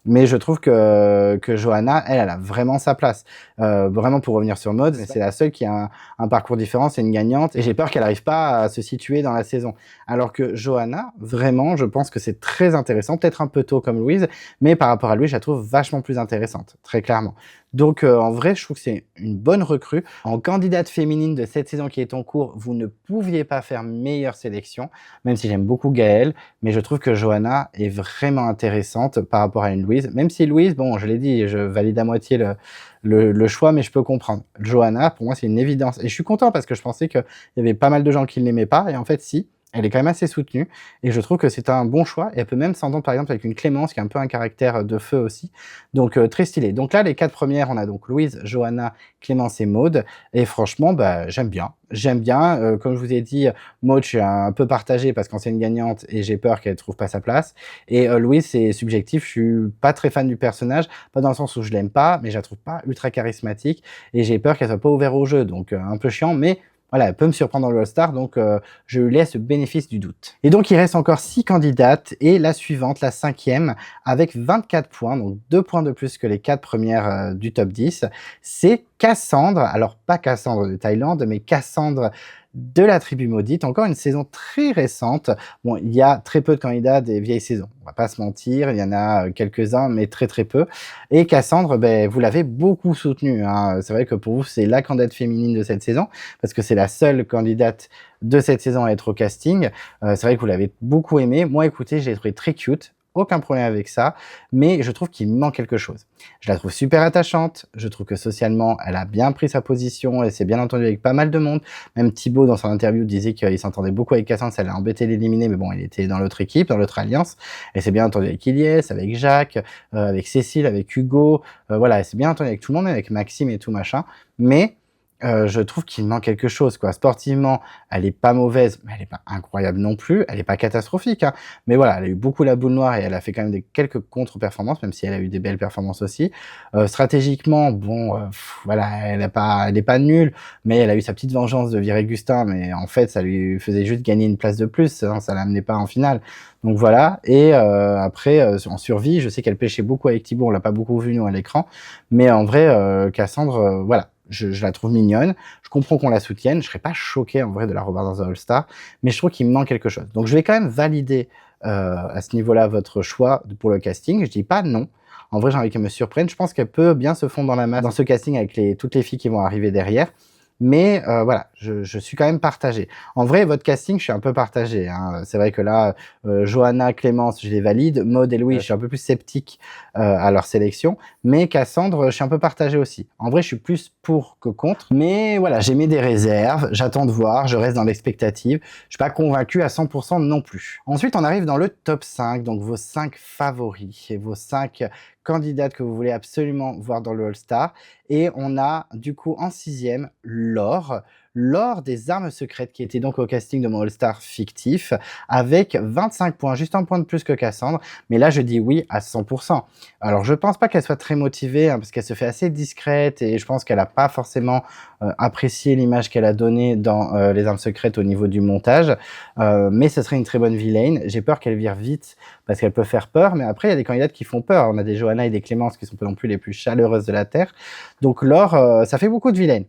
Mais je trouve que Johanna, elle a vraiment sa place. Vraiment, pour revenir sur Maud, c'est la seule qui a un parcours différent, c'est une gagnante, et j'ai peur qu'elle n'arrive pas à se situer dans la saison. Alors que Johanna, vraiment, je pense que c'est très intéressant, peut-être un peu tôt comme Louise, mais par rapport à Louise, je la trouve vachement plus intéressante, très clairement. Donc, en vrai, je trouve que c'est une bonne recrue. En candidate féminine de cette saison qui est en cours, vous ne pouviez pas faire meilleure sélection, même si j'aime beaucoup Gaëlle, mais je trouve que Johanna est vraiment intéressante par rapport à une Louise. Même si Louise, bon, je l'ai dit, je valide à moitié le choix, mais je peux comprendre. Johanna, pour moi, c'est une évidence. Et je suis content parce que je pensais qu'il y avait pas mal de gens qui ne l'aimaient pas, et en fait, si. Elle est quand même assez soutenue et je trouve que c'est un bon choix et elle peut même s'entendre par exemple avec une Clémence qui a un peu un caractère de feu aussi, donc très stylé. Donc là, les 4 premières, on a donc Louise, Johanna, Clémence et Maud, et franchement, j'aime bien. Comme je vous ai dit, Maud, je suis un peu partagé parce qu'en c'est une gagnante et j'ai peur qu'elle trouve pas sa place, et Louise, c'est subjectif, je suis pas très fan du personnage, pas dans le sens où je l'aime pas, mais je la trouve pas ultra charismatique et j'ai peur qu'elle soit pas ouverte au jeu, donc un peu chiant, mais voilà, elle peut me surprendre dans le All-Star, donc je lui laisse le bénéfice du doute. Et donc, il reste encore 6 candidates, et la suivante, la 5e, avec 24 points, donc 2 points de plus que les 4 premières du top 10, c'est Cassandre. Alors, pas Cassandre de Thaïlande, mais Cassandre de la tribu maudite. Encore une saison très récente. Bon, il y a très peu de candidats des vieilles saisons. On va pas se mentir, il y en a quelques-uns, mais très très peu. Et Cassandre, vous l'avez beaucoup soutenue, hein. C'est vrai que pour vous, c'est la candidate féminine de cette saison, parce que c'est la seule candidate de cette saison à être au casting. C'est vrai que vous l'avez beaucoup aimée. Moi, écoutez, je l'ai trouvée très cute. aucun problème avec ça, mais je trouve qu'il manque quelque chose. Je la trouve super attachante, je trouve que socialement, elle a bien pris sa position, elle s'est bien entendue avec pas mal de monde. Même Thibaut, dans son interview, disait qu'il s'entendait beaucoup avec Cassandre, ça l'a embêté de l'éliminer, mais bon, il était dans l'autre équipe, dans l'autre alliance. Elle s'est bien entendue avec Ilyes, avec Jacques, avec Cécile, avec Hugo, voilà, elle s'est bien entendue avec tout le monde, avec Maxime et tout machin, mais je trouve qu'il manque quelque chose, quoi. Sportivement, elle est pas mauvaise, mais elle est pas incroyable non plus. Elle est pas catastrophique, hein. Mais voilà, elle a eu beaucoup la boule noire et elle a fait quand même quelques contre-performances, même si elle a eu des belles performances aussi. Stratégiquement, bon, voilà, elle est pas nulle, mais elle a eu sa petite vengeance de virer Gustin, mais en fait, ça lui faisait juste gagner une place de plus, hein, ça l'amenait pas en finale. Donc voilà. Et après, en survie, je sais qu'elle pêchait beaucoup avec Thibaut, on l'a pas beaucoup vu nous à l'écran, mais en vrai, Cassandre, voilà. Je la trouve mignonne, je comprends qu'on la soutienne, je serais pas choqué en vrai de la revoir dans un All-Star, mais je trouve qu'il me manque quelque chose. Donc je vais quand même valider à ce niveau-là votre choix pour le casting, je dis pas non. En vrai, j'ai envie qu'elle me surprenne, je pense qu'elle peut bien se fondre dans la masse dans ce casting avec toutes les filles qui vont arriver derrière. Mais voilà, je suis quand même partagé. En vrai, votre casting, je suis un peu partagé, hein. C'est vrai que là, Johanna, Clémence, je les valide. Maud et Louis, je suis un peu plus sceptique à leur sélection. Mais Cassandre, je suis un peu partagé aussi. En vrai, je suis plus pour que contre. Mais voilà, j'ai mis des réserves. J'attends de voir. Je reste dans l'expectative. Je suis pas convaincu à 100% non plus. Ensuite, on arrive dans le top 5. Donc, vos 5 favoris et vos 5 candidates que vous voulez absolument voir dans le All-Star. Et on a du coup en 6e Laure. Laure des Armes Secrètes qui était donc au casting de mon All-Star fictif avec 25 points, juste un point de plus que Cassandre. Mais là, je dis oui à 100%. Alors, je pense pas qu'elle soit très motivée hein, parce qu'elle se fait assez discrète et je pense qu'elle a pas forcément apprécié l'image qu'elle a donnée dans Les Armes Secrètes au niveau du montage. Mais ce serait une très bonne vilaine. J'ai peur qu'elle vire vite parce qu'elle peut faire peur. Mais après, il y a des candidates qui font peur. On a des Johanna et des Clémence qui sont pas non plus les plus chaleureuses de la Terre. Donc Laure, ça fait beaucoup de vilaine.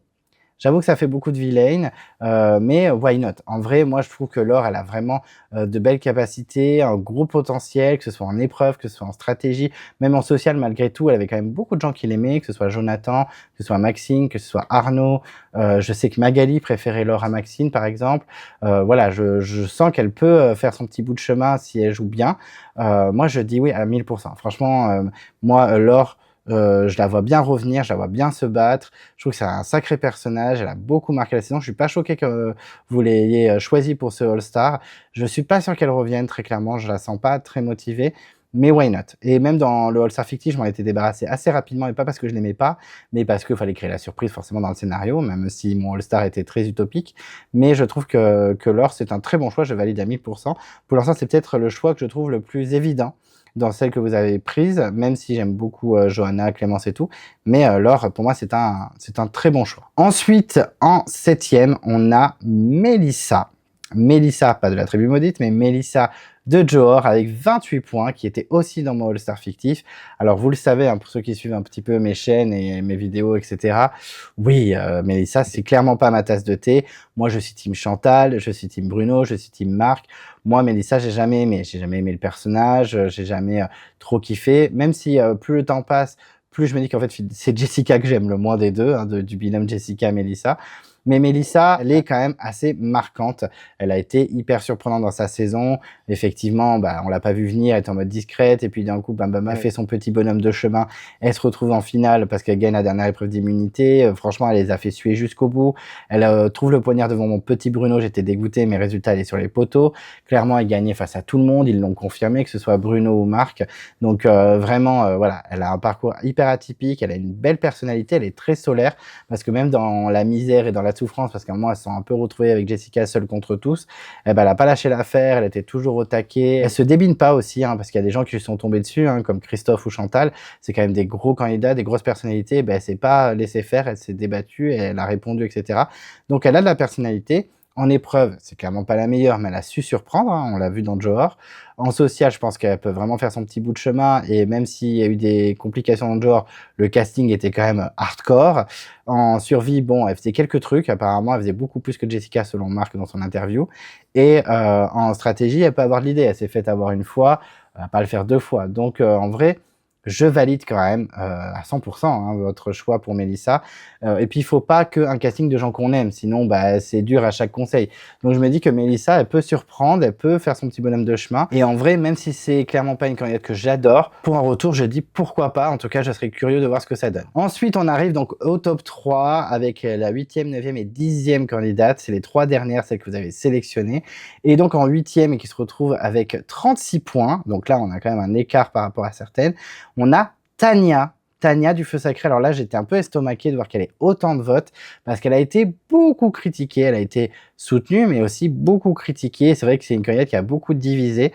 J'avoue que ça fait beaucoup de vilaine, mais why not? En vrai, moi, je trouve que Laure, elle a vraiment de belles capacités, un gros potentiel, que ce soit en épreuve, que ce soit en stratégie, même en social, malgré tout, elle avait quand même beaucoup de gens qui l'aimaient, que ce soit Jonathan, que ce soit Maxime, que ce soit Arnaud. Je sais que Magali préférait Laure à Maxime, par exemple. Voilà, je sens qu'elle peut faire son petit bout de chemin si elle joue bien. Moi, je dis oui à 1000%. Franchement, moi, Laure, je la vois bien revenir, je la vois bien se battre. Je trouve que c'est un sacré personnage. Elle a beaucoup marqué la saison. Je suis pas choqué que vous l'ayez choisie pour ce All-Star. Je suis pas sûr qu'elle revienne, très clairement. Je la sens pas très motivée. Mais why not? Et même dans le All-Star fictif, je m'en étais débarrassé assez rapidement, et pas parce que je l'aimais pas, mais parce qu'il fallait créer la surprise forcément dans le scénario, même si mon All-Star était très utopique. Mais je trouve que Laure, c'est un très bon choix, je valide à 1000%. Pour l'instant, c'est peut-être le choix que je trouve le plus évident dans celle que vous avez prise, même si j'aime beaucoup Johanna, Clémence et tout. Mais Laure, pour moi, c'est un très bon choix. Ensuite, en 7e, on a Mélissa. Mélissa, pas de la tribu maudite, mais Mélissa de Johor avec 28 points, qui était aussi dans mon All-Star fictif. Alors, vous le savez, hein, pour ceux qui suivent un petit peu mes chaînes et mes vidéos, etc. Oui, Mélissa, c'est clairement pas ma tasse de thé. Moi, je suis team Chantal, je suis team Bruno, je suis team Marc. Moi, Mélissa, j'ai jamais aimé. J'ai jamais aimé le personnage, j'ai jamais trop kiffé. Même si plus le temps passe, plus je me dis qu'en fait, c'est Jessica que j'aime le moins des deux, hein, du binôme Jessica-Mélissa. Mais Mélissa, elle est quand même assez marquante. Elle a été hyper surprenante dans sa saison. Effectivement, bah, on l'a pas vu venir, elle est en mode discrète. Et puis d'un coup, elle fait son petit bonhomme de chemin. Elle se retrouve en finale parce qu'elle gagne la dernière épreuve d'immunité. Franchement, elle les a fait suer jusqu'au bout. Elle trouve le poignard devant mon petit Bruno. J'étais dégoûté, mais résultat, elle est sur les poteaux. Clairement, elle gagnait face à tout le monde. Ils l'ont confirmé, que ce soit Bruno ou Marc. Donc vraiment, voilà, elle a un parcours hyper atypique. Elle a une belle personnalité. Elle est très solaire parce que même dans la misère et dans la souffrance, parce qu'à un moment, elles se sont un peu retrouvées avec Jessica seule contre tous, eh ben, elle a pas lâché l'affaire, elle était toujours au taquet. Elle se débine pas aussi, hein, parce qu'il y a des gens qui lui sont tombés dessus, hein, comme Christophe ou Chantal. C'est quand même des gros candidats, des grosses personnalités. Ben, elle s'est pas laissée faire, elle s'est débattue, et elle a répondu, etc. Donc, elle a de la personnalité. En épreuve, c'est clairement pas la meilleure, mais elle a su surprendre, hein, on l'a vu dans Johor. En social, je pense qu'elle peut vraiment faire son petit bout de chemin, et même s'il y a eu des complications dans Johor, le casting était quand même hardcore. En survie, bon, elle faisait quelques trucs, apparemment, elle faisait beaucoup plus que Jessica, selon Marc dans son interview. Et en stratégie, elle peut avoir de l'idée, elle s'est faite avoir une fois, elle va pas le faire deux fois. Donc, en vrai, je valide quand même à 100% hein, votre choix pour Mélissa. Et puis, il faut pas qu'un casting de gens qu'on aime, sinon bah, c'est dur à chaque conseil. Donc, je me dis que Mélissa, elle peut surprendre, elle peut faire son petit bonhomme de chemin. Et en vrai, même si c'est clairement pas une candidate que j'adore, pour un retour, je dis pourquoi pas. En tout cas, je serais curieux de voir ce que ça donne. Ensuite, on arrive donc au top 3 avec la 8e, 9e et 10e candidate. C'est les 3 dernières, celles que vous avez sélectionnées. Et donc, en 8e, et qui se retrouve avec 36 points. Donc là, on a quand même un écart par rapport à certaines. On a Tania. Tania du Feu Sacré. Alors là, j'étais un peu estomaqué de voir qu'elle ait autant de votes parce qu'elle a été beaucoup critiquée. Elle a été soutenue, mais aussi beaucoup critiquée. C'est vrai que c'est une candidate qui a beaucoup divisé.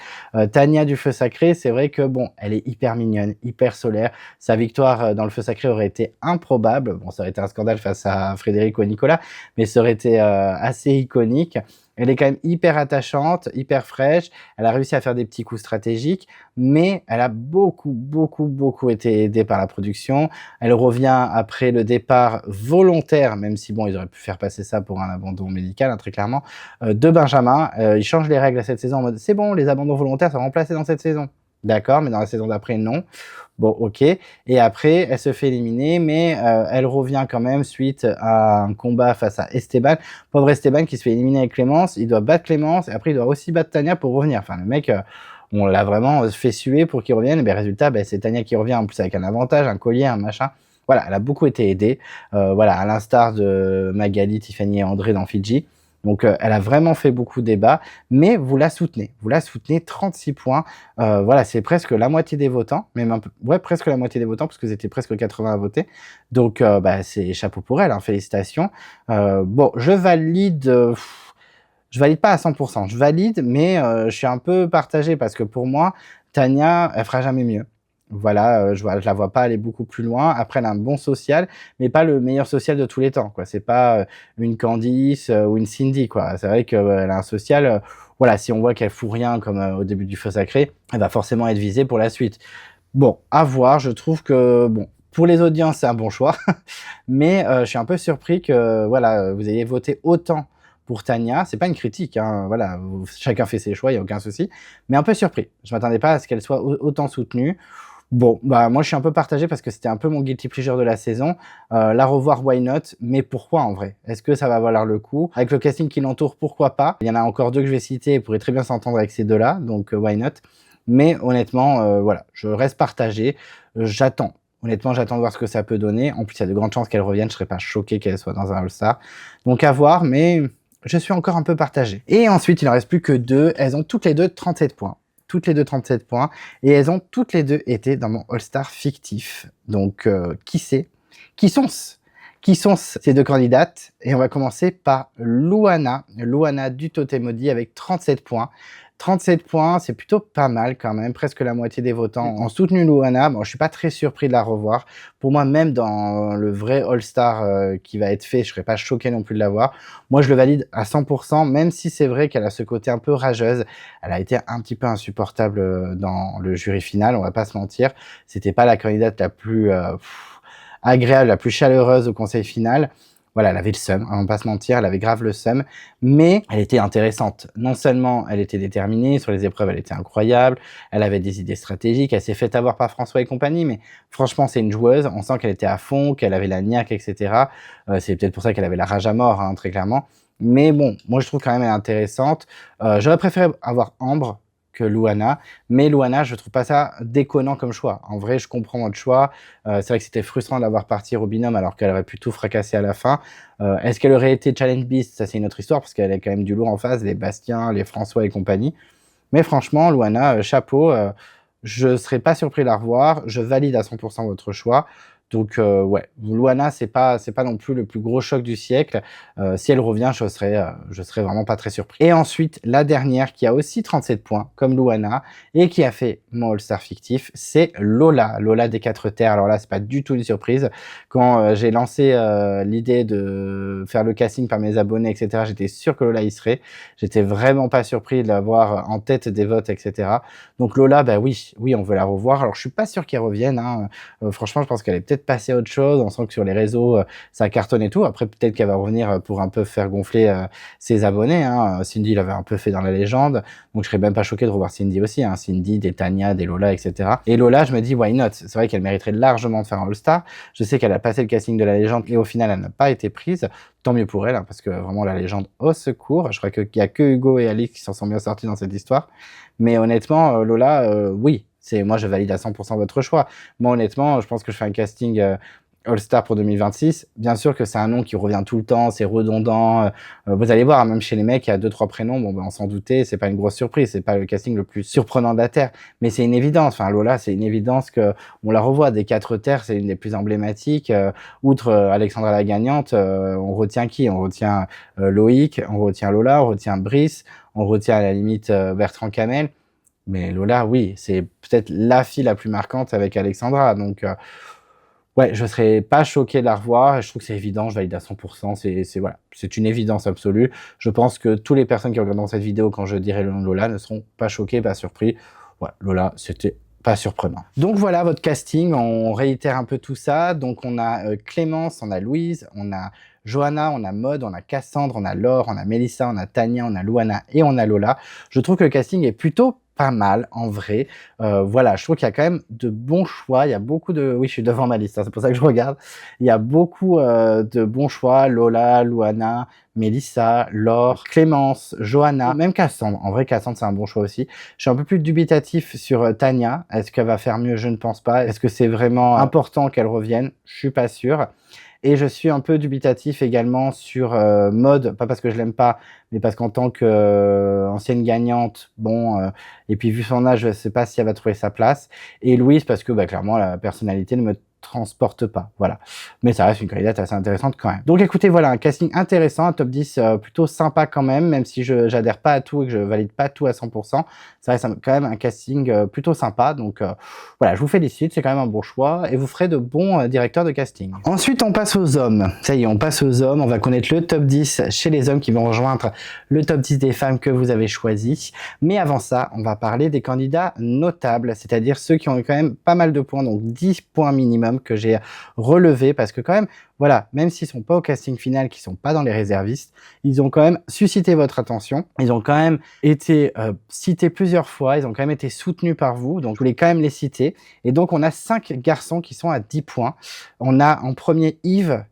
Tania du Feu Sacré, c'est vrai que bon, elle est hyper mignonne, hyper solaire. Sa victoire dans le Feu Sacré aurait été improbable. Bon, ça aurait été un scandale face à Frédéric ou Nicolas, mais ça aurait été assez iconique. Elle est quand même hyper attachante, hyper fraîche. Elle a réussi à faire des petits coups stratégiques, mais elle a beaucoup été aidée par la production. Elle revient après le départ volontaire, même si bon, ils auraient pu faire passer ça pour un abandon médical, hein, très clairement, de Benjamin. Ils changent les règles à cette saison en mode c'est bon, les abandons volontaires sont remplacés dans cette saison. D'accord, mais dans la saison d'après, non. Bon, ok. Et après, elle se fait éliminer, mais elle revient quand même suite à un combat face à Esteban. Pauvre Esteban qui se fait éliminer avec Clémence. Il doit battre Clémence et après, il doit aussi battre Tania pour revenir. Enfin, le mec, on l'a vraiment fait suer pour qu'il revienne. Et bien, résultat, ben, c'est Tania qui revient en plus avec un avantage, un collier, un machin. Voilà, elle a beaucoup été aidée. Voilà, à l'instar de Magali, Tiffany et André dans Fidji. Donc, elle a vraiment fait beaucoup de débats, mais vous la soutenez. Vous la soutenez, 36 points. Voilà, c'est presque la moitié des votants, même un peu, ouais, presque la moitié des votants, parce que c'était presque 80 à voter. Donc, bah, c'est chapeau pour elle, hein, félicitations. Bon, je valide pas à 100%. Je valide, mais je suis un peu partagé, parce que pour moi, Tania, elle fera jamais mieux. Voilà, je la vois pas aller beaucoup plus loin. Après, elle a un bon social, mais pas le meilleur social de tous les temps, quoi. C'est pas une Candice ou une Cindy, quoi. C'est vrai qu'elle a un social, voilà, si on voit qu'elle fout rien comme au début du Feu Sacré, elle va forcément être visée pour la suite. Bon, à voir. Je trouve que, bon, pour les audiences, c'est un bon choix, mais je suis un peu surpris que, voilà, vous ayez voté autant pour Tania. C'est pas une critique, hein, voilà, chacun fait ses choix, il y a aucun souci, mais un peu surpris. Je m'attendais pas à ce qu'elle soit autant soutenue. Bon, bah moi je suis un peu partagé parce que c'était un peu mon guilty pleasure de la saison. La revoir, why not? Mais pourquoi en vrai? Est-ce que ça va valoir le coup? Avec le casting qui l'entoure, pourquoi pas? Il y en a encore 2 que je vais citer, ils pourraient très bien s'entendre avec ces 2-là, donc why not? Mais honnêtement, voilà, je reste partagé. J'attends. Honnêtement, j'attends de voir ce que ça peut donner. En plus, il y a de grandes chances qu'elle revienne. Je serais pas choqué qu'elle soit dans un All-Star. Donc à voir, mais je suis encore un peu partagé. Et ensuite, il n'en reste plus que 2. Elles ont toutes les deux 37 points. Toutes les deux 37 points. Et elles ont toutes les deux été dans mon All-Star fictif. Donc, qui c'est? Qui sont-ce? Qui sont ces 2 candidates? Et on va commencer par Louana. Louana du Totem Maudit avec 37 points. 37 points, c'est plutôt pas mal quand même. Presque la moitié des votants ont soutenu Louana. Bon, je suis pas très surpris de la revoir. Pour moi, même dans le vrai All-Star qui va être fait, je serais pas choqué non plus de la voir. Moi, je le valide à 100%, même si c'est vrai qu'elle a ce côté un peu rageuse. Elle a été un petit peu insupportable dans le jury final, on va pas se mentir. C'était pas la candidate la plus agréable, la plus chaleureuse au conseil final. Voilà, elle avait le seum, on va pas se mentir, elle avait grave le seum, mais elle était intéressante. Non seulement elle était déterminée, sur les épreuves elle était incroyable, elle avait des idées stratégiques, elle s'est fait avoir par François et compagnie, mais franchement c'est une joueuse, on sent qu'elle était à fond, qu'elle avait la niaque, etc. C'est peut-être pour ça qu'elle avait la rage à mort, hein, très clairement. Mais bon, moi je trouve quand même elle est intéressante. J'aurais préféré avoir Ambre que Louana, mais Louana, je trouve pas ça déconnant comme choix. En vrai, je comprends votre choix. C'est vrai que c'était frustrant d'avoir partir au binôme alors qu'elle aurait pu tout fracasser à la fin. Est-ce qu'elle aurait été Challenge Beast? Ça, c'est une autre histoire parce qu'elle a quand même du lourd en face, les Bastien, les François et compagnie. Mais franchement, Louana, chapeau. Je serais pas surpris de la revoir. Je valide à 100% votre choix. Donc ouais, Louana, c'est pas non plus le plus gros choc du siècle. Si elle revient, je serais vraiment pas très surpris. Et ensuite, la dernière qui a aussi 37 points, comme Louana, et qui a fait mon All-Star fictif, c'est Lola. Lola des 4 terres. Alors là, c'est pas du tout une surprise. Quand j'ai lancé l'idée de faire le casting par mes abonnés, etc., j'étais sûr que Lola y serait. J'étais vraiment pas surpris de la voir en tête des votes, etc. Donc Lola, bah oui, on veut la revoir. Alors je suis pas sûr qu'elle revienne, hein. Franchement, je pense qu'elle est peut-être peut-être passer à autre chose. On sent que sur les réseaux, ça cartonne et tout. Après, peut-être qu'elle va revenir pour un peu faire gonfler ses abonnés. Hein. Cindy l'avait un peu fait dans la légende. Donc, je serais même pas choqué de revoir Cindy aussi. Hein. Cindy, des Tania, des Lola, etc. Et Lola, je me dis, why not? C'est vrai qu'elle mériterait largement de faire un All-Star. Je sais qu'elle a passé le casting de la légende et au final, elle n'a pas été prise. Tant mieux pour elle, hein, parce que vraiment, la légende au secours. Je crois qu'il y a que Hugo et Alix qui s'en sont bien sortis dans cette histoire. Mais honnêtement, Lola, oui. Moi, je valide à 100% votre choix. Moi, honnêtement, je pense que je fais un casting All-Star pour 2026. Bien sûr que c'est un nom qui revient tout le temps, c'est redondant. Vous allez voir, même chez les mecs, il y a 2-3 prénoms. Bon, ben, on s'en doutait, c'est pas une grosse surprise. C'est pas le casting le plus surprenant de la Terre. Mais c'est une évidence. Enfin, Lola, c'est une évidence qu'on la revoit. Des 4 terres, c'est une des plus emblématiques. Outre Alexandra la gagnante, on retient qui? On retient Loïc, on retient Lola, on retient Brice, on retient à la limite Bertrand Camel. Mais Lola, oui, c'est peut-être la fille la plus marquante avec Alexandra. Donc, ouais, je serais pas choqué de la revoir. Je trouve que c'est évident, je valide à 100%. Voilà, c'est une évidence absolue. Je pense que toutes les personnes qui regarderont cette vidéo quand je dirai le nom de Lola ne seront pas choquées, pas surpris. Ouais, Lola, c'était pas surprenant. Donc voilà votre casting, on réitère un peu tout ça. Donc on a Clémence, on a Louise, on a Johanna, on a Maud, on a Cassandre, on a Laure, on a Mélissa, on a Tania, on a Louana et on a Lola. Je trouve que le casting est plutôt pas mal en vrai. Voilà, je trouve qu'il y a quand même de bons choix. Il y a beaucoup de... Oui, je suis devant ma liste, hein, c'est pour ça que je regarde. Il y a beaucoup de bons choix. Lola, Louana, Mélissa, Laure, Clémence, Johanna, même Cassandre. En vrai, Cassandre, c'est un bon choix aussi. Je suis un peu plus dubitatif sur Tania. Est-ce qu'elle va faire mieux? Je ne pense pas. Est-ce que c'est vraiment important qu'elle revienne? Je suis pas sûr. Et je suis un peu dubitatif également sur Maud, pas parce que je l'aime pas, mais parce qu'en tant qu'ancienne gagnante, bon, et puis vu son âge, je sais pas si elle va trouver sa place. Et Louise, parce que bah, clairement, la personnalité ne me transporte pas, voilà. Mais ça reste une candidate assez intéressante quand même. Donc écoutez, voilà, un casting intéressant, un top 10 plutôt sympa quand même si j'adhère pas à tout et que je valide pas tout à 100%, ça reste quand même un casting plutôt sympa. Donc voilà, je vous félicite, c'est quand même un bon choix et vous ferez de bons directeurs de casting. Ensuite, on passe aux hommes. Ça y est, on passe aux hommes. On va connaître le top 10 chez les hommes qui vont rejoindre le top 10 des femmes que vous avez choisi. Mais avant ça, on va parler des candidats notables, c'est-à-dire ceux qui ont eu quand même pas mal de points, donc 10 points minimum que j'ai relevé parce que quand même, voilà, même s'ils sont pas au casting final, qu'ils sont pas dans les réservistes, ils ont quand même suscité votre attention. Ils ont quand même été cités plusieurs fois. Ils ont quand même été soutenus par vous. Donc, je voulais quand même les citer. Et donc, on a 5 garçons qui sont à 10 points. On a en premier Yves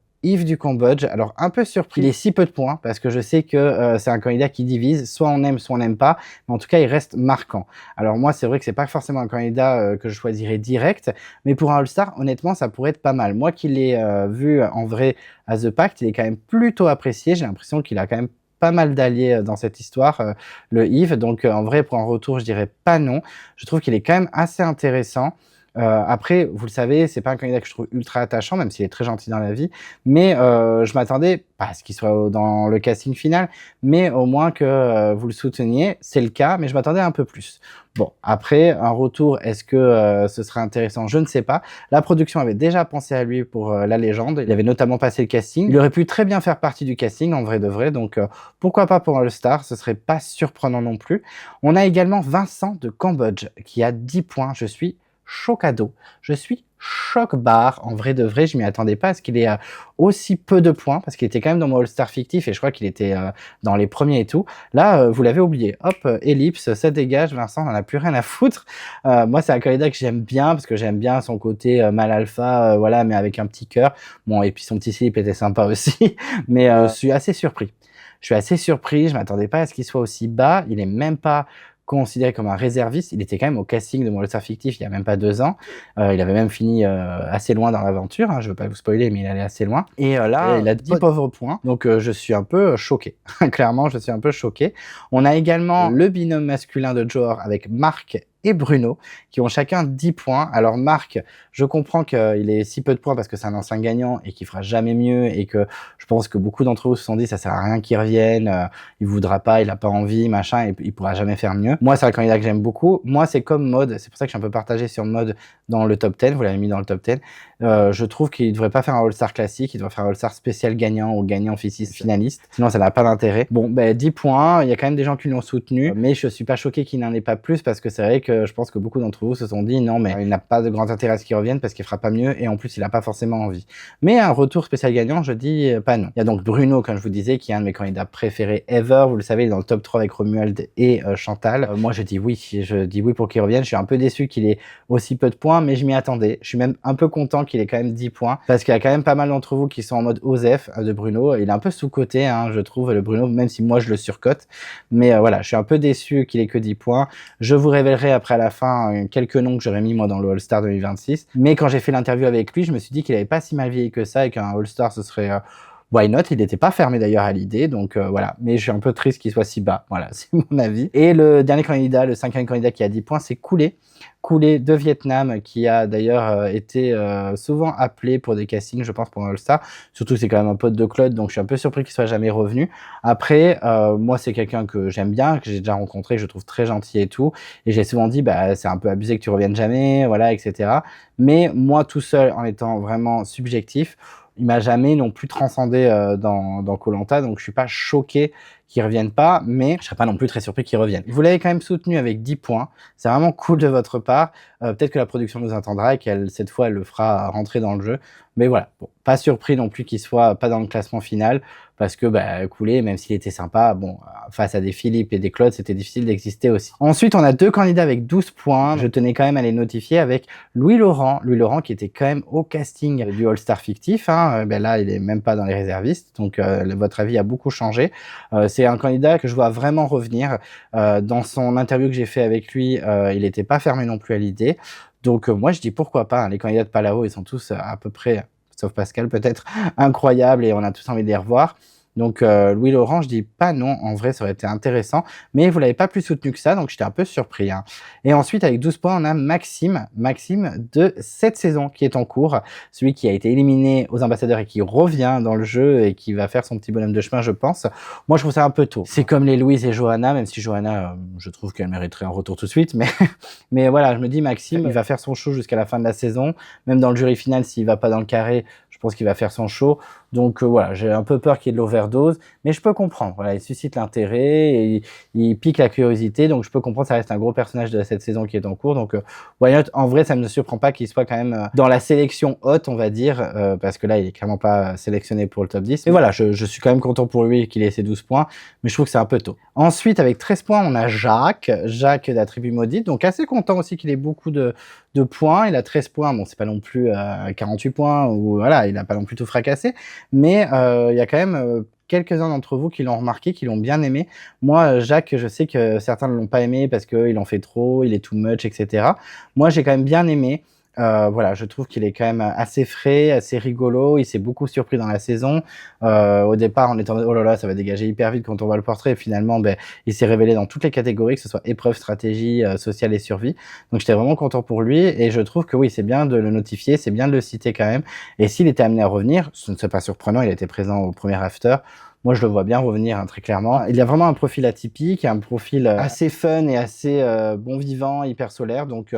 du Cambodge. Alors, un peu surpris, il est si peu de points parce que je sais que c'est un candidat qui divise. Soit on aime, soit on n'aime pas. Mais en tout cas, il reste marquant. Alors, moi, c'est vrai que c'est pas forcément un candidat que je choisirais direct. Mais pour un All-Star, honnêtement, ça pourrait être pas mal. Moi qui l'ai vu en vrai à The Pact, il est quand même plutôt apprécié. J'ai l'impression qu'il a quand même pas mal d'alliés dans cette histoire, le Yves. Donc, en vrai, pour un retour, je dirais pas non. Je trouve qu'il est quand même assez intéressant. Après, vous le savez, c'est pas un candidat que je trouve ultra attachant, même s'il est très gentil dans la vie, mais je m'attendais pas à ce qu'il soit dans le casting final, mais au moins que vous le souteniez. C'est le cas, mais je m'attendais un peu plus. Bon, après, un retour, est-ce que ce serait intéressant? Je ne sais pas. La production avait déjà pensé à lui pour la légende. Il avait notamment passé le casting. Il aurait pu très bien faire partie du casting, en vrai de vrai. Donc, pourquoi pas pour un All-Star? Ce serait pas surprenant non plus. On a également Vincent de Cambodge, qui a 10 points. Je suis chocado. Je suis choc-barre. En vrai de vrai, je m'y attendais pas à ce qu'il ait aussi peu de points, parce qu'il était quand même dans mon All-Star fictif et je crois qu'il était dans les premiers et tout. Là, vous l'avez oublié. Hop, ellipse, ça dégage. Vincent, on n'en a plus rien à foutre. Moi, c'est un candidat que j'aime bien, parce que j'aime bien son côté mal alpha, voilà, mais avec un petit cœur. Bon, et puis son petit slip était sympa aussi. Mais je suis assez surpris. Je m'attendais pas à ce qu'il soit aussi bas. Il est même pas considéré comme un réserviste. Il était quand même au casting de mon All-Star fictif il y a même pas 2 ans. Il avait même fini assez loin dans l'aventure, hein, je veux pas vous spoiler, mais il allait assez loin. Et là, il a 10 pauvres points, donc je suis un peu choqué. Clairement, je suis un peu choqué. On a également le binôme masculin de Johor avec Marc et Bruno, qui ont chacun 10 points. Alors Marc, je comprends qu'il ait si peu de points parce que c'est un ancien gagnant et qu'il fera jamais mieux, et que je pense que beaucoup d'entre vous se sont dit ça sert à rien qu'il revienne, il voudra pas, il a pas envie, machin, et il pourra jamais faire mieux. Moi, c'est un candidat que j'aime beaucoup. Moi, c'est comme Maud, c'est pour ça que je suis un peu partagé sur Maud dans le top 10, vous l'avez mis dans le top 10. Je trouve qu'il devrait pas faire un All-Star classique, il devrait faire un All-Star spécial gagnant ou gagnant finaliste, sinon ça n'a pas d'intérêt. Bon, 10 points, il y a quand même des gens qui l'ont soutenu, mais je suis pas choqué qu'il n'en ait pas plus, parce que c'est vrai que que je pense que beaucoup d'entre vous se sont dit non, mais il n'a pas de grand intérêt à ce qu'il revienne parce qu'il fera pas mieux et en plus il n'a pas forcément envie. Mais un retour spécial gagnant, je dis pas non. Il y a donc Bruno, comme je vous disais, qui est un de mes candidats préférés ever. Vous le savez, il est dans le top 3 avec Romuald et Chantal. Moi, je dis oui pour qu'il revienne. Je suis un peu déçu qu'il ait aussi peu de points, mais je m'y attendais. Je suis même un peu content qu'il ait quand même 10 points parce qu'il y a quand même pas mal d'entre vous qui sont en mode Osef de Bruno. Il est un peu sous-coté, hein, je trouve, le Bruno, même si moi je le surcote. Mais voilà, je suis un peu déçu qu'il ait que 10 points. Je vous révélerai après à la fin quelques noms que j'aurais mis moi dans le All-Star 2026. Mais quand j'ai fait l'interview avec lui, je me suis dit qu'il avait pas si mal vieilli que ça et qu'un All-Star ce serait why not? Il n'était pas fermé d'ailleurs à l'idée, donc voilà. Mais je suis un peu triste qu'il soit si bas. Voilà, c'est mon avis. Et le dernier candidat, le 5e candidat qui a 10 points, c'est Cooley. Cooley de Vietnam, qui a d'ailleurs été souvent appelé pour des castings, je pense, pour un All-Star. Surtout, c'est quand même un pote de Claude, donc je suis un peu surpris qu'il soit jamais revenu. Après, moi, c'est quelqu'un que j'aime bien, que j'ai déjà rencontré, que je trouve très gentil et tout. Et j'ai souvent dit, bah, c'est un peu abusé que tu reviennes jamais, voilà, etc. Mais moi, tout seul, en étant vraiment subjectif, il m'a jamais non plus transcendé dans Koh-Lanta, donc je suis pas choqué qu'il revienne pas, mais je serais pas non plus très surpris qu'il revienne. Vous l'avez quand même soutenu avec 10 points, c'est vraiment cool de votre part. Peut-être que la production nous entendra et qu'elle, cette fois, elle le fera rentrer dans le jeu. Mais voilà, bon, pas surpris non plus qu'il soit pas dans le classement final, parce que bah, Cooley, même s'il était sympa, bon, face à des Philippe et des Claude, c'était difficile d'exister aussi. Ensuite, on a 2 candidats avec 12 points. Je tenais quand même à les notifier avec Louis Laurent. Louis Laurent qui était quand même au casting du All-Star fictif. Hein. Ben là, il est même pas dans les réservistes, donc votre avis a beaucoup changé. C'est un candidat que je vois vraiment revenir. Dans son interview que j'ai fait avec lui, il n'était pas fermé non plus à l'idée. Donc moi, je dis pourquoi pas. Hein. Les candidats de Palao, ils sont tous à peu près, sauf Pascal peut-être, incroyables et on a tous envie de les revoir. Donc Louis Laurent, je dis pas non, en vrai ça aurait été intéressant, mais vous l'avez pas plus soutenu que ça, donc j'étais un peu surpris. Hein. Et ensuite avec 12 points, on a Maxime de cette saison qui est en cours, celui qui a été éliminé aux ambassadeurs et qui revient dans le jeu et qui va faire son petit bonhomme de chemin, je pense. Moi je trouve ça un peu tôt. C'est comme les Louise et Johanna, même si Johanna, je trouve qu'elle mériterait un retour tout de suite, mais voilà, je me dis Maxime, il va faire son show jusqu'à la fin de la saison, même dans le jury final, s'il va pas dans le carré, je pense qu'il va faire son show. Donc voilà, j'ai un peu peur qu'il y ait de l'overdose, mais je peux comprendre. Voilà, il suscite l'intérêt, et il pique la curiosité, donc je peux comprendre. Ça reste un gros personnage de cette saison qui est en cours. Donc why not? En vrai, ça ne me surprend pas qu'il soit quand même dans la sélection haute, on va dire, parce que là, il est clairement pas sélectionné pour le top 10. Mais voilà, je suis quand même content pour lui qu'il ait ses 12 points, mais je trouve que c'est un peu tôt. Ensuite, avec 13 points, on a Jacques de la tribu maudite, donc assez content aussi qu'il ait beaucoup de points. Il a 13 points, bon, c'est pas non plus 48 points, ou voilà, il a pas non plus tout fracassé, mais il y a quand même quelques-uns d'entre vous qui l'ont remarqué, qui l'ont bien aimé. Moi, Jacques, je sais que certains ne l'ont pas aimé parce qu'il en fait trop, il est too much, etc. Moi, j'ai quand même bien aimé. Voilà, je trouve qu'il est quand même assez frais, assez rigolo. Il s'est beaucoup surpris dans la saison. Au départ, on était en mode, oh là là, ça va dégager hyper vite quand on voit le portrait. Et finalement, ben, il s'est révélé dans toutes les catégories, que ce soit épreuve, stratégie, sociale et survie. Donc, j'étais vraiment content pour lui. Et je trouve que oui, c'est bien de le notifier, c'est bien de le citer quand même. Et s'il était amené à revenir, ce ne serait pas surprenant, il était présent au premier after. Moi, je le vois bien revenir, hein, très clairement. Il a vraiment un profil atypique, un profil assez fun et assez bon vivant, hyper solaire. Donc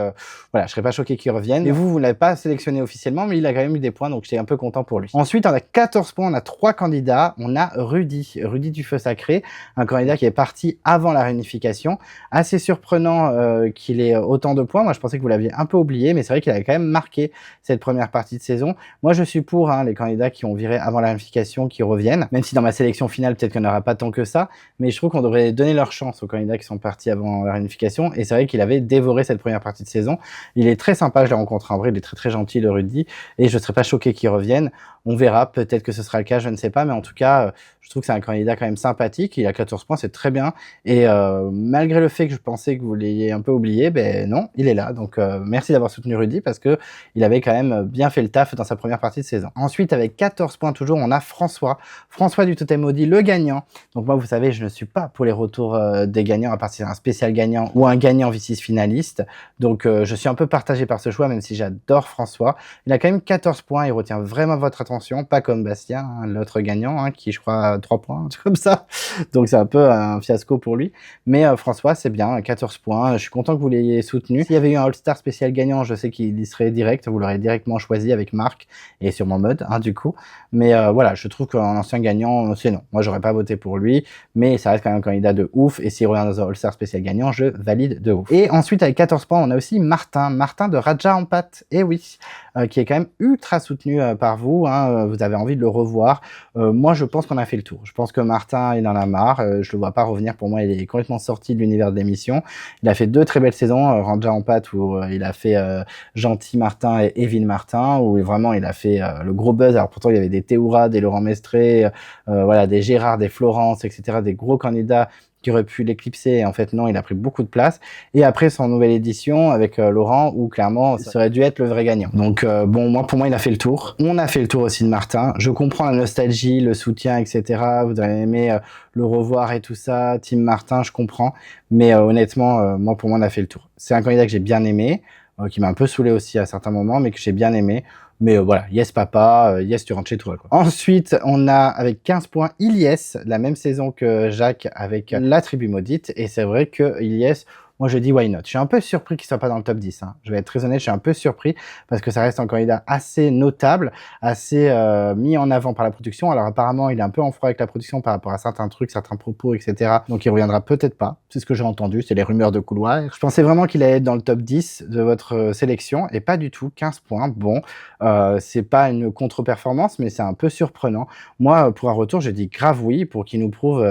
voilà, je serais pas choqué qu'il revienne. Et vous l'avez pas sélectionné officiellement, mais il a quand même eu des points, donc j'étais un peu content pour lui. Ensuite, on a 14 points, on a 3 candidats. On a Rudy du Feu Sacré, un candidat qui est parti avant la réunification. Assez surprenant qu'il ait autant de points. Moi, je pensais que vous l'aviez un peu oublié, mais c'est vrai qu'il avait quand même marqué cette première partie de saison. Moi, je suis pour les candidats qui ont viré avant la réunification, qui reviennent, même si dans ma sélection finale, peut-être qu'il n'y en aura pas tant que ça, mais je trouve qu'on devrait donner leur chance aux candidats qui sont partis avant la réunification, et c'est vrai qu'il avait dévoré cette première partie de saison. Il est très sympa, je l'ai rencontré en vrai, il est très très gentil, le Rudy, et je ne serais pas choqué qu'il revienne. On verra, peut-être que ce sera le cas, je ne sais pas, mais en tout cas, je trouve que c'est un candidat quand même sympathique. Il a 14 points, c'est très bien. Et malgré le fait que je pensais que vous l'ayez un peu oublié, ben non, il est là. Donc merci d'avoir soutenu Rudy parce que il avait quand même bien fait le taf dans sa première partie de saison. Ensuite, avec 14 points toujours, on a François du Totem Maudit, le gagnant. Donc moi, vous savez, je ne suis pas pour les retours des gagnants, à partir d'un spécial gagnant ou un gagnant V6 finaliste. Donc je suis un peu partagé par ce choix, même si j'adore François. Il a quand même 14 points, il retient vraiment votre attention. Pas comme Bastien, hein, l'autre gagnant, hein, qui je crois a 3 points, un truc comme ça. Donc c'est un peu un fiasco pour lui. Mais François, c'est bien, 14 points. Je suis content que vous l'ayez soutenu. S'il y avait eu un All-Star spécial gagnant, je sais qu'il y serait direct. Vous l'aurez directement choisi avec Marc et sûrement Mode, hein, du coup. Mais voilà, je trouve qu'un ancien gagnant, c'est non, moi j'aurais pas voté pour lui, mais ça reste quand même un candidat de ouf, et s'il revient dans un All-Star spécial gagnant, je valide de ouf. Et ensuite, avec 14 points, on a aussi Martin de Raja Ampat, et oui, qui est quand même ultra soutenu par vous, hein, vous avez envie de le revoir. Moi, je pense qu'on a fait le tour. Je pense que Martin, il en a marre, je le vois pas revenir. Pour moi, il est complètement sorti de l'univers de l'émission. Il a fait 2 très belles saisons, Raja Ampat, où il a fait Gentil Martin et Evil Martin, où vraiment il a fait le gros buzz. Alors pourtant, il y avait des Théoura, des Laurent Mestré, voilà, des Gérard, des Florence, etc., des gros candidats qui aurait pu l'éclipser, et en fait non, il a pris beaucoup de place. Et après son nouvelle édition avec Laurent, où clairement ça aurait dû être le vrai gagnant. Donc bon, pour moi il a fait le tour. On a fait le tour aussi de Martin. Je comprends la nostalgie, le soutien, etc. Vous avez aimé le revoir et tout ça, Team Martin, je comprends. Mais honnêtement, pour moi on a fait le tour. C'est un candidat que j'ai bien aimé, qui m'a un peu saoulé aussi à certains moments, mais que j'ai bien aimé. Mais voilà, yes papa, yes tu rentres chez toi, quoi. Ensuite, on a avec 15 points Ilyes, la même saison que Jacques avec la tribu maudite. Et c'est vrai que Ilyes, moi je dis why not. Je suis un peu surpris qu'il soit pas dans le top 10. Hein. Je vais être très honnête, je suis un peu surpris parce que ça reste un candidat assez notable, assez mis en avant par la production. Alors apparemment, il est un peu en froid avec la production par rapport à certains trucs, certains propos, etc. Donc il reviendra peut-être pas. C'est ce que j'ai entendu, c'est les rumeurs de couloir. Je pensais vraiment qu'il allait être dans le top 10 de votre sélection et pas du tout. 15 points, bon, c'est pas une contre-performance, mais c'est un peu surprenant. Moi, pour un retour, je dis grave oui pour qu'il nous prouve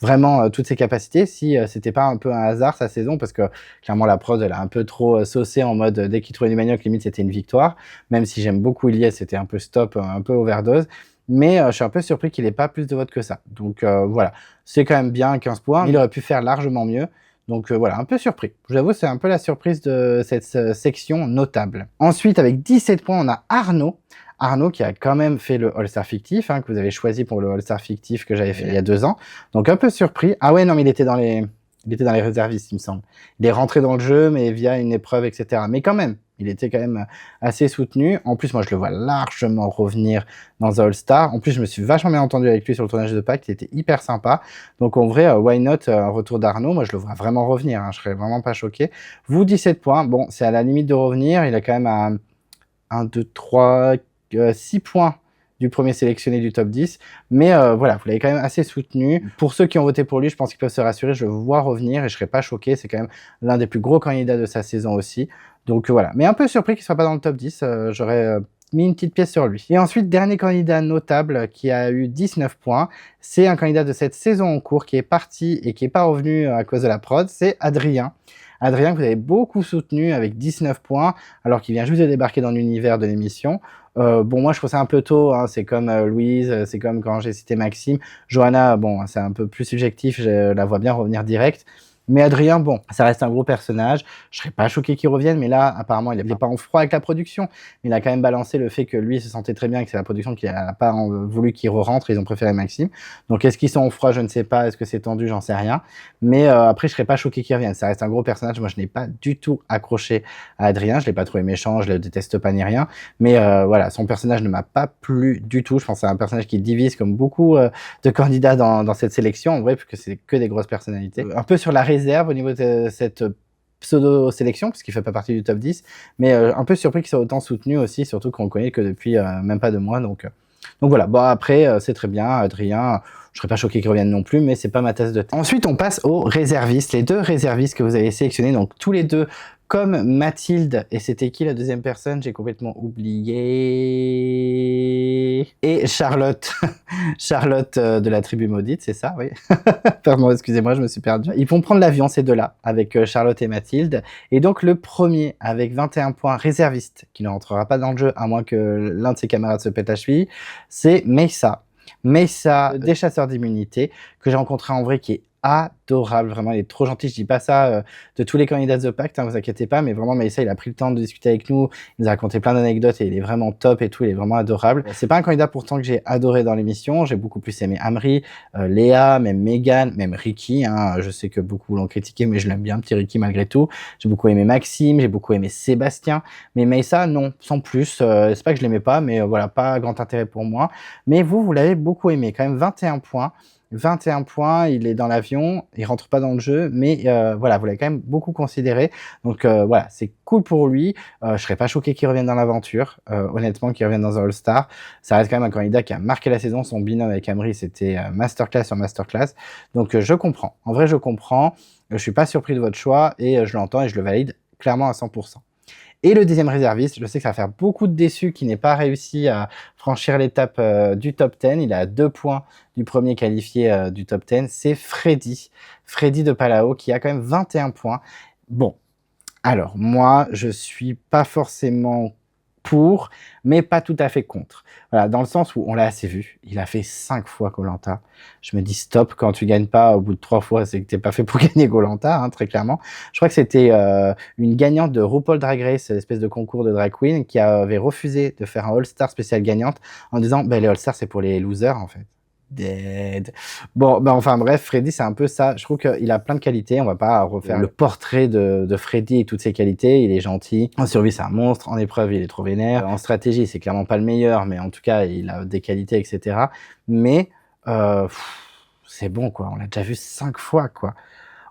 vraiment toutes ses capacités. Si c'était pas un peu un hasard sa saison, parce que clairement la prod elle a un peu trop saucé en mode dès qu'il trouvait du manioc, limite c'était une victoire. Même si j'aime beaucoup Ilyes, c'était un peu stop, un peu overdose. Mais je suis un peu surpris qu'il ait pas plus de votes que ça. Donc voilà, c'est quand même bien 15 points. Il aurait pu faire largement mieux. Donc voilà, un peu surpris. Je vous avoue, c'est un peu la surprise de cette section notable. Ensuite, avec 17 points, on a Arnaud. Arnaud qui a quand même fait le All-Star fictif, hein, que vous avez choisi pour le All-Star fictif que j'avais fait il y a 2 ans. Donc un peu surpris. Ah ouais, non, mais il était dans les réservistes, il me semble. Il est rentré dans le jeu, mais via une épreuve, etc. Mais quand même, il était quand même assez soutenu. En plus, moi, je le vois largement revenir dans un All-Star. En plus, je me suis vachement bien entendu avec lui sur le tournage de Pâques, il était hyper sympa. Donc, en vrai, why not un retour d'Arnaud? Moi, je le vois vraiment revenir, hein. Je serais vraiment pas choqué. Vous, 17 points. Bon, c'est à la limite de revenir. Il a quand même à 1, 2, 3, 6 points du premier sélectionné du top 10. Mais voilà, vous l'avez quand même assez soutenu. Pour ceux qui ont voté pour lui, je pense qu'ils peuvent se rassurer. Je le vois revenir et je serais pas choqué. C'est quand même l'un des plus gros candidats de sa saison aussi. Donc voilà. Mais un peu surpris qu'il soit pas dans le top 10. J'aurais mis une petite pièce sur lui. Et ensuite, dernier candidat notable qui a eu 19 points. C'est un candidat de cette saison en cours qui est parti et qui est pas revenu à cause de la prod. C'est Adrien. Adrien, que vous avez beaucoup soutenu avec 19 points, alors qu'il vient juste de débarquer dans l'univers de l'émission. Bon, moi, je trouve ça un peu tôt, hein. C'est comme Louise, c'est comme quand j'ai cité Maxime. Johanna, bon, c'est un peu plus subjectif, je la vois bien revenir direct. Mais Adrien, bon, ça reste un gros personnage. Je serais pas choqué qu'il revienne, mais là, apparemment, il n'est pas en froid avec la production. Mais il a quand même balancé le fait que lui se sentait très bien et que c'est la production qui n'a pas voulu qu'il re-rentre. Ils ont préféré Maxime. Donc, est-ce qu'ils sont en froid? Je ne sais pas. Est-ce que c'est tendu? J'en sais rien. Mais après, je serais pas choqué qu'il revienne. Ça reste un gros personnage. Moi, je n'ai pas du tout accroché à Adrien. Je l'ai pas trouvé méchant. Je le déteste pas ni rien. Mais voilà, son personnage ne m'a pas plu du tout. Je pense que c'est un personnage qui divise comme beaucoup de candidats dans cette sélection. En vrai, puisque c'est que des grosses personnalités. Un peu sur la réserve au niveau de cette pseudo-sélection, puisqu'il fait pas partie du top 10, mais un peu surpris qu'il soit autant soutenu aussi, surtout qu'on le connaît que depuis même pas 2 mois. Donc voilà, bon après, c'est très bien, Adrien, je serais pas choqué qu'il revienne non plus, mais c'est pas ma tasse de thé. Ensuite, on passe aux réservistes, les 2 réservistes que vous avez sélectionnés, donc tous les 2 comme Mathilde, et c'était qui la deuxième personne? J'ai complètement oublié. Et Charlotte, Charlotte de la tribu maudite, c'est ça, oui. Pardon, excusez-moi, je me suis perdu. Ils vont prendre l'avion, ces 2-là, avec Charlotte et Mathilde. Et donc le premier, avec 21 points réserviste, qui ne rentrera pas dans le jeu, à moins que l'un de ses camarades se pète la cheville, c'est Meyssa. Meyssa, des chasseurs d'immunité, que j'ai rencontré en vrai, qui est adorable, vraiment, il est trop gentil. Je dis pas ça de tous les candidats de The Pact, hein, vous inquiétez pas, mais vraiment, Meyssa, il a pris le temps de discuter avec nous, il nous a raconté plein d'anecdotes et il est vraiment top et tout, il est vraiment adorable. C'est pas un candidat pourtant que j'ai adoré dans l'émission, j'ai beaucoup plus aimé Amri, Léa, même Megan, même Ricky, hein, je sais que beaucoup l'ont critiqué, mais je l'aime bien, petit Ricky malgré tout. J'ai beaucoup aimé Maxime, j'ai beaucoup aimé Sébastien, mais Meyssa, non, sans plus, c'est pas que je l'aimais pas, mais voilà, pas grand intérêt pour moi. Mais vous l'avez beaucoup aimé, quand même 21 points. 21 points, il est dans l'avion, il rentre pas dans le jeu, mais voilà, vous l'avez quand même beaucoup considéré. Donc voilà, c'est cool pour lui. Je serais pas choqué qu'il revienne dans l'aventure, honnêtement, qu'il revienne dans un All-Star. Ça reste quand même un candidat qui a marqué la saison. Son binôme avec Amri, c'était masterclass sur masterclass. Donc je comprends. En vrai, je comprends. Je suis pas surpris de votre choix et je l'entends et je le valide clairement à 100%. Et le deuxième réserviste, je sais que ça va faire beaucoup de déçus qui n'ait pas réussi à franchir l'étape du top 10. Il est à 2 points du premier qualifié du top 10. C'est Freddy. Freddy de Palau qui a quand même 21 points. Bon, alors moi, je suis pas forcément pour, mais pas tout à fait contre. Voilà, dans le sens où on l'a assez vu. Il a fait 5 fois Koh-Lanta. Je me dis stop, quand tu gagnes pas au bout de 3 fois, c'est que t'es pas fait pour gagner Koh-Lanta, hein, très clairement. Je crois que c'était une gagnante de RuPaul Drag Race, l'espèce de concours de drag queen, qui avait refusé de faire un All-Star spécial gagnante en disant les All-Stars c'est pour les losers en fait. Dead. Bon, enfin bref, Freddy, c'est un peu ça. Je trouve qu'il a plein de qualités. On va pas refaire le portrait de Freddy et toutes ses qualités. Il est gentil. En survie, c'est un monstre. En épreuve, il est trop vénère. En stratégie, c'est clairement pas le meilleur, mais en tout cas, il a des qualités, etc. Mais c'est bon, quoi. On l'a déjà vu 5 fois, quoi.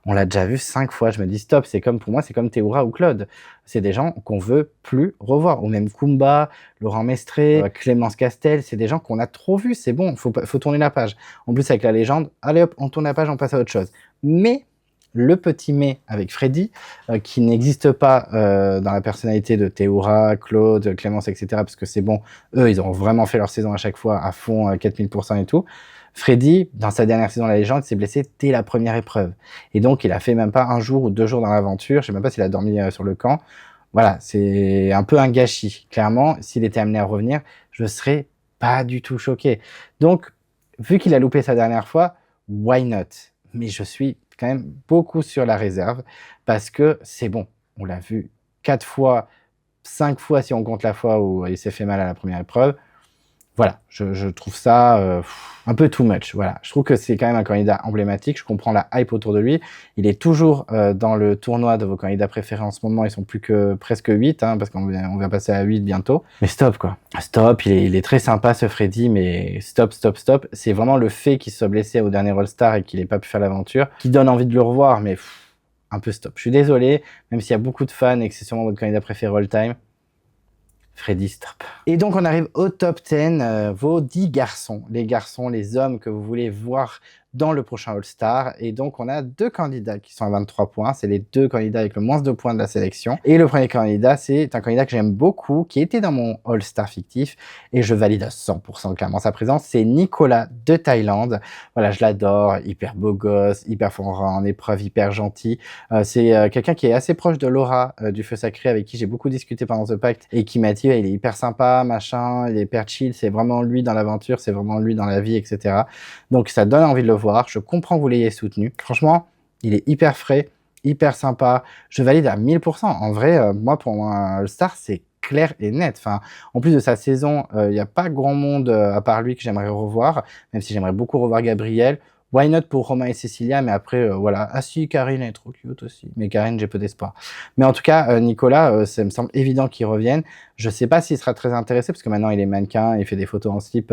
On l'a déjà vu 5 fois. Je me dis stop. C'est comme pour moi, c'est comme Théoura ou Claude. C'est des gens qu'on veut plus revoir. Ou même Kumba, Laurent Mestré, Clémence Castel. C'est des gens qu'on a trop vus. C'est bon. Faut tourner la page. En plus, avec la légende, allez hop, on tourne la page, on passe à autre chose. Mais le petit mais avec Freddy, qui n'existe pas dans la personnalité de Théoura, Claude, Clémence, etc. Parce que c'est bon. Eux, ils ont vraiment fait leur saison à chaque fois à fond, 4000% et tout. Freddy, dans sa dernière saison de la légende, s'est blessé dès la première épreuve. Et donc, il a fait même pas 1 jour ou 2 jours dans l'aventure. Je sais même pas s'il a dormi sur le camp. Voilà, c'est un peu un gâchis. Clairement, s'il était amené à revenir, je serais pas du tout choqué. Donc, vu qu'il a loupé sa dernière fois, why not? Mais je suis quand même beaucoup sur la réserve parce que c'est bon. On l'a vu 4 fois, 5 fois si on compte la fois où il s'est fait mal à la première épreuve. Voilà, je trouve ça un peu too much. Voilà, je trouve que c'est quand même un candidat emblématique. Je comprends la hype autour de lui. Il est toujours dans le tournoi de vos candidats préférés en ce moment. Ils sont plus que presque 8, hein, parce qu'on va passer à 8 bientôt. Mais stop, quoi. Stop, il est très sympa ce Freddy, mais stop. C'est vraiment le fait qu'il soit blessé au dernier All-Star et qu'il n'ait pas pu faire l'aventure qui donne envie de le revoir, mais un peu stop. Je suis désolé, même s'il y a beaucoup de fans et que c'est sûrement votre candidat préféré all-time. Freddy, stop. Et donc, on arrive au top 10, vos 10 garçons. Les garçons, les hommes que vous voulez voir dans le prochain All-Star. Et donc, on a 2 candidats qui sont à 23 points. C'est les 2 candidats avec le moins de points de la sélection. Et le premier candidat, c'est un candidat que j'aime beaucoup, qui était dans mon All-Star fictif. Et je valide à 100% clairement sa présence. C'est Nicolas de Thaïlande. Voilà, je l'adore. Hyper beau gosse, hyper fort en épreuve, hyper gentil. C'est quelqu'un qui est assez proche de Laura du Feu Sacré, avec qui j'ai beaucoup discuté pendant The Pact. Et qui m'a dit, il est hyper sympa, machin, il est hyper chill. C'est vraiment lui dans l'aventure, c'est vraiment lui dans la vie, etc. Donc, ça donne envie de le voir. Je comprends que vous l'ayez soutenu. Franchement, il est hyper frais, hyper sympa. Je valide à 1000%. En vrai, moi, pour moi, un All-Star, c'est clair et net. Enfin, en plus de sa saison, il n'y a pas grand monde à part lui que j'aimerais revoir, même si j'aimerais beaucoup revoir Gabriel. Why not pour Romain et Cécilia, mais après, voilà. Ah si, Karine est trop cute aussi. Mais Karine, j'ai peu d'espoir. Mais en tout cas, Nicolas, ça me semble évident qu'il revienne. Je sais pas s'il sera très intéressé, parce que maintenant, il est mannequin, il fait des photos en slip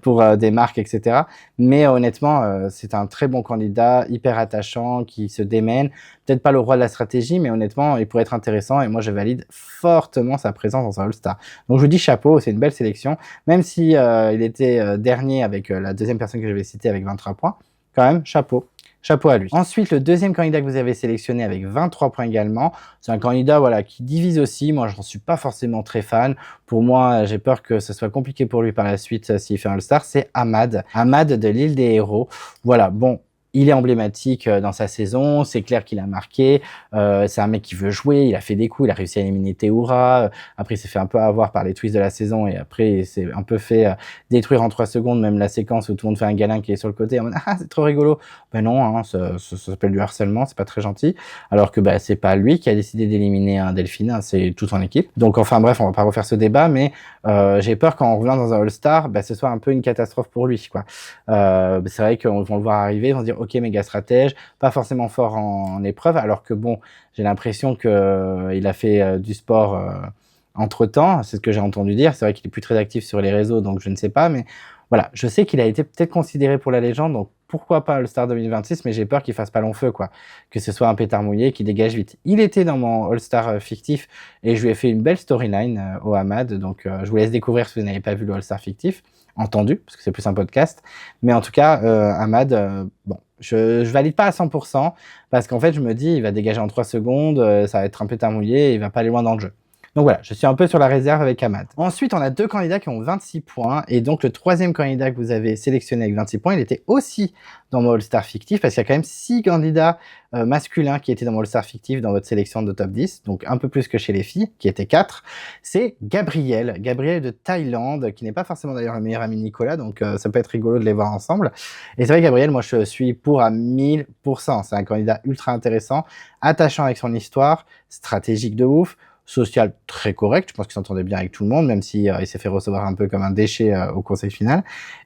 pour des marques, etc. Mais honnêtement, c'est un très bon candidat, hyper attachant, qui se démène. Peut-être pas le roi de la stratégie, mais honnêtement, il pourrait être intéressant. Et moi, je valide fortement sa présence dans un All-Star. Donc, je vous dis chapeau, c'est une belle sélection. Même si il était dernier avec la deuxième personne que je vais citer avec 23 points, quand même, chapeau. Chapeau à lui. Ensuite, le deuxième candidat que vous avez sélectionné avec 23 points également, c'est un candidat voilà, qui divise aussi. Moi, je n'en suis pas forcément très fan. Pour moi, j'ai peur que ce soit compliqué pour lui par la suite s'il fait un All-Star. C'est Ahmad. Ahmad de l'île des héros. Voilà, bon. Il est emblématique dans sa saison, c'est clair qu'il a marqué, c'est un mec qui veut jouer, il a fait des coups, il a réussi à éliminer Théoura, après il s'est fait un peu avoir par les twists de la saison et après il s'est un peu fait détruire en 3 secondes, même la séquence où tout le monde fait un câlin qui est sur le côté, en mode « Ah, c'est trop rigolo !» Ben non, hein, ça s'appelle du harcèlement, c'est pas très gentil, alors que bah, c'est pas lui qui a décidé d'éliminer un Delphine, hein, c'est toute son équipe. Donc enfin bref, on va pas refaire ce débat, mais j'ai peur qu'en revenant dans un All-Star, bah, ce soit un peu une catastrophe pour lui, quoi. C'est vrai qu'on va le voir arriver, on va se dire « Ok, méga stratège, pas forcément fort en épreuve, alors que bon, j'ai l'impression qu'il a fait du sport entre-temps, c'est ce que j'ai entendu dire, c'est vrai qu'il est plus très actif sur les réseaux, donc je ne sais pas, mais Voilà, je sais qu'il a été peut-être considéré pour la légende, donc pourquoi pas All-Star 2026, mais j'ai peur qu'il fasse pas long feu, quoi. Que ce soit un pétard mouillé qui dégage vite. Il était dans mon All-Star fictif et je lui ai fait une belle storyline au Hamad, donc je vous laisse découvrir si vous n'avez pas vu le All-Star fictif, entendu, parce que c'est plus un podcast. Mais en tout cas, Hamad, bon, je valide pas à 100%, parce qu'en fait, je me dis, il va dégager en 3 secondes, ça va être un pétard mouillé, et il va pas aller loin dans le jeu. Donc voilà, je suis un peu sur la réserve avec Hamad. Ensuite, on a 2 candidats qui ont 26 points. Et donc, le 3e candidat que vous avez sélectionné avec 26 points, il était aussi dans mon All-Star fictif, parce qu'il y a quand même 6 candidats masculins qui étaient dans mon All-Star fictif dans votre sélection de top 10. Donc, un peu plus que chez les filles, qui étaient 4. C'est Gabriel. Gabriel de Thaïlande, qui n'est pas forcément d'ailleurs le meilleur ami de Nicolas. Donc, ça peut être rigolo de les voir ensemble. Et c'est vrai, Gabriel, moi, je suis pour à 1000%. C'est un candidat ultra intéressant, attachant avec son histoire, stratégique de ouf, social très correct, je pense qu'il s'entendait bien avec tout le monde, même si il s'est fait recevoir un peu comme un déchet au conseil final.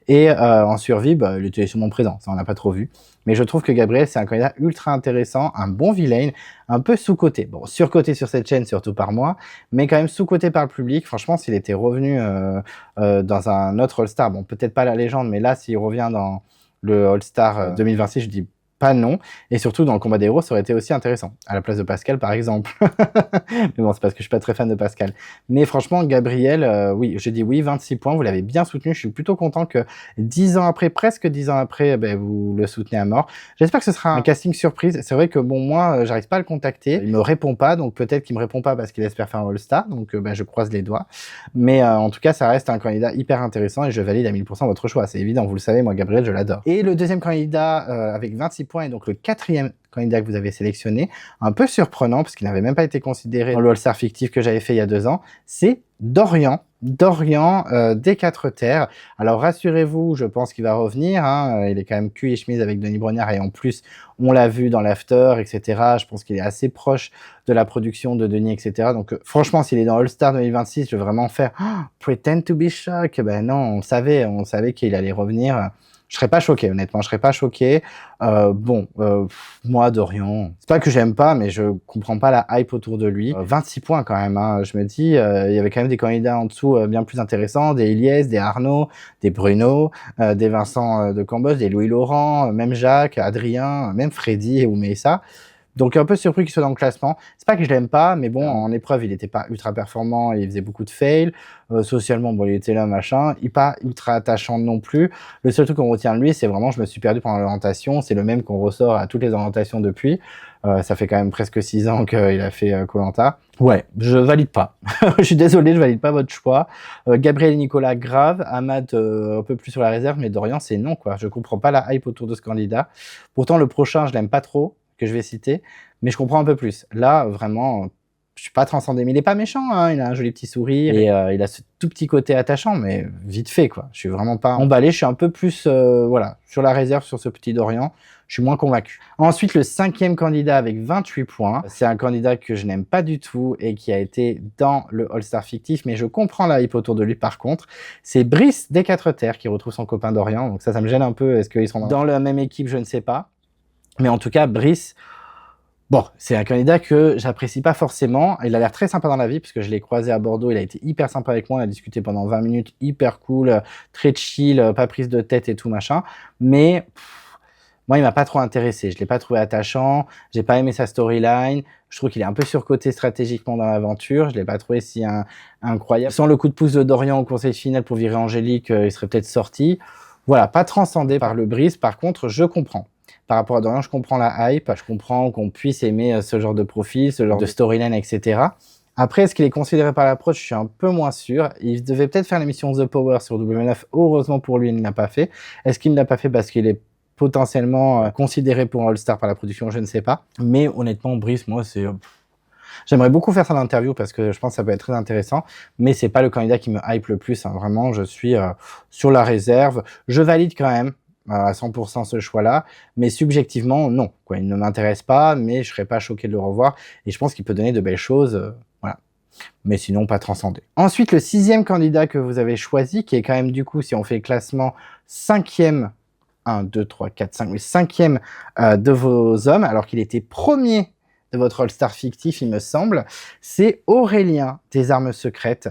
Et en survie, bah, il était sûrement présent, ça on n'a pas trop vu. Mais je trouve que Gabriel, c'est un candidat ultra intéressant, un bon villain, un peu sous-coté. Bon, surcoté sur cette chaîne, surtout par moi, mais quand même sous-coté par le public. Franchement, s'il était revenu dans un autre All-Star, bon, peut-être pas la légende, mais là, s'il revient dans le All-Star 2026, je dis pas non, et surtout dans le combat des héros, ça aurait été aussi intéressant, à la place de Pascal par exemple. Mais bon, c'est parce que je suis pas très fan de Pascal. Mais franchement, Gabriel, oui, j'ai dit oui, 26 points, vous l'avez bien soutenu, je suis plutôt content que 10 ans après, presque 10 ans après, ben, vous le soutenez à mort. J'espère que ce sera un casting surprise, c'est vrai que bon, moi, j'arrive pas à le contacter, il me répond pas, donc peut-être qu'il me répond pas parce qu'il espère faire un All-Star, donc ben, je croise les doigts. Mais en tout cas, ça reste un candidat hyper intéressant et je valide à 1000% votre choix, c'est évident, vous le savez, moi, Gabriel, je l'adore. Et le deuxième candidat avec 26 points et donc le 4e candidat que vous avez sélectionné, un peu surprenant parce qu'il n'avait même pas été considéré dans le All-Star fictif que j'avais fait il y a 2 ans, c'est Dorian. Dorian des 4 terres. Alors rassurez-vous, je pense qu'il va revenir, hein. Il est quand même cul et chemise avec Denis Brognard et en plus on l'a vu dans l'after, etc. Je pense qu'il est assez proche de la production de Denis, etc. Donc franchement, s'il est dans All-Star 2026, je vais vraiment faire Pretend to be shocked. Ben non, on savait qu'il allait revenir. Je serais pas choqué, honnêtement, je serais pas choqué. Moi, Dorian, c'est pas que j'aime pas, mais je comprends pas la hype autour de lui. 26 points quand même, hein. Je me dis, il y avait quand même des candidats en dessous bien plus intéressants, des Eliès, des Arnaud, des Bruno, des Vincent de Cambodge, des Louis Laurent, même Jacques, Adrien, même Freddy ou Mélissa. Donc un peu surpris qu'il soit dans le classement. C'est pas que je l'aime pas, mais bon, en épreuve, il était pas ultra performant, il faisait beaucoup de fails. Socialement, bon, il était là, machin. Il est pas ultra attachant non plus. Le seul truc qu'on retient de lui, c'est vraiment, je me suis perdu pendant l'orientation. C'est le même qu'on ressort à toutes les orientations depuis. Ça fait quand même presque 6 ans qu'il a fait Koh-Lanta. Ouais, je valide pas. Je suis désolé, je valide pas votre choix. Gabriel et Nicolas, grave. Hamad, un peu plus sur la réserve, mais Dorian, c'est non, quoi. Je comprends pas la hype autour de ce candidat. Pourtant, le prochain, je l'aime pas trop, que je vais citer, mais je comprends un peu plus. Là, vraiment, je suis pas transcendé, mais il est pas méchant, hein, il a un joli petit sourire, et il a ce tout petit côté attachant, mais vite fait, quoi. Je suis vraiment pas emballé, je suis un peu plus, voilà, sur la réserve sur ce petit Dorian, je suis moins convaincu. Ensuite, le 5e candidat avec 28 points, c'est un candidat que je n'aime pas du tout, et qui a été dans le All-Star fictif, mais je comprends la hype autour de lui par contre, c'est Brice des 4 terres, qui retrouve son copain Dorian, donc ça me gêne un peu, est-ce qu'ils sont dans la même équipe, je ne sais pas. Mais en tout cas, Brice, bon, c'est un candidat que j'apprécie pas forcément. Il a l'air très sympa dans la vie, parce que je l'ai croisé à Bordeaux, il a été hyper sympa avec moi, on a discuté pendant 20 minutes, hyper cool, très chill, pas prise de tête et tout machin. Mais moi, il m'a pas trop intéressé, je l'ai pas trouvé attachant, j'ai pas aimé sa storyline, je trouve qu'il est un peu surcoté stratégiquement dans l'aventure, je l'ai pas trouvé si incroyable. Sans le coup de pouce de Dorian au conseil final pour virer Angélique, il serait peut-être sorti. Voilà, pas transcendé par le Brice, par contre, je comprends. Par rapport à Dorian, je comprends la hype, je comprends qu'on puisse aimer ce genre de profil, ce genre de storyline, etc. Après, est-ce qu'il est considéré par l'approche? Je suis un peu moins sûr. Il devait peut-être faire l'émission The Power sur W9. Heureusement pour lui, il ne l'a pas fait. Est-ce qu'il ne l'a pas fait parce qu'il est potentiellement considéré pour un All-Star par la production? Je ne sais pas. Mais honnêtement, Brice, moi, c'est... J'aimerais beaucoup faire ça dans l'interview parce que je pense que ça peut être très intéressant, mais c'est pas le candidat qui me hype le plus, hein. Vraiment, je suis sur la réserve. Je valide quand même à 100% ce choix-là, mais subjectivement, non, quoi. Il ne m'intéresse pas, mais je serais pas choqué de le revoir, et je pense qu'il peut donner de belles choses, voilà. Mais sinon, pas transcendé. Ensuite, le 6e candidat que vous avez choisi, qui est quand même, du coup, si on fait le classement, 5e, 1, 2, 3, 4, 5, mais 5e de vos hommes, alors qu'il était premier de votre All-Star fictif, il me semble, c'est Aurélien des Armes Secrètes,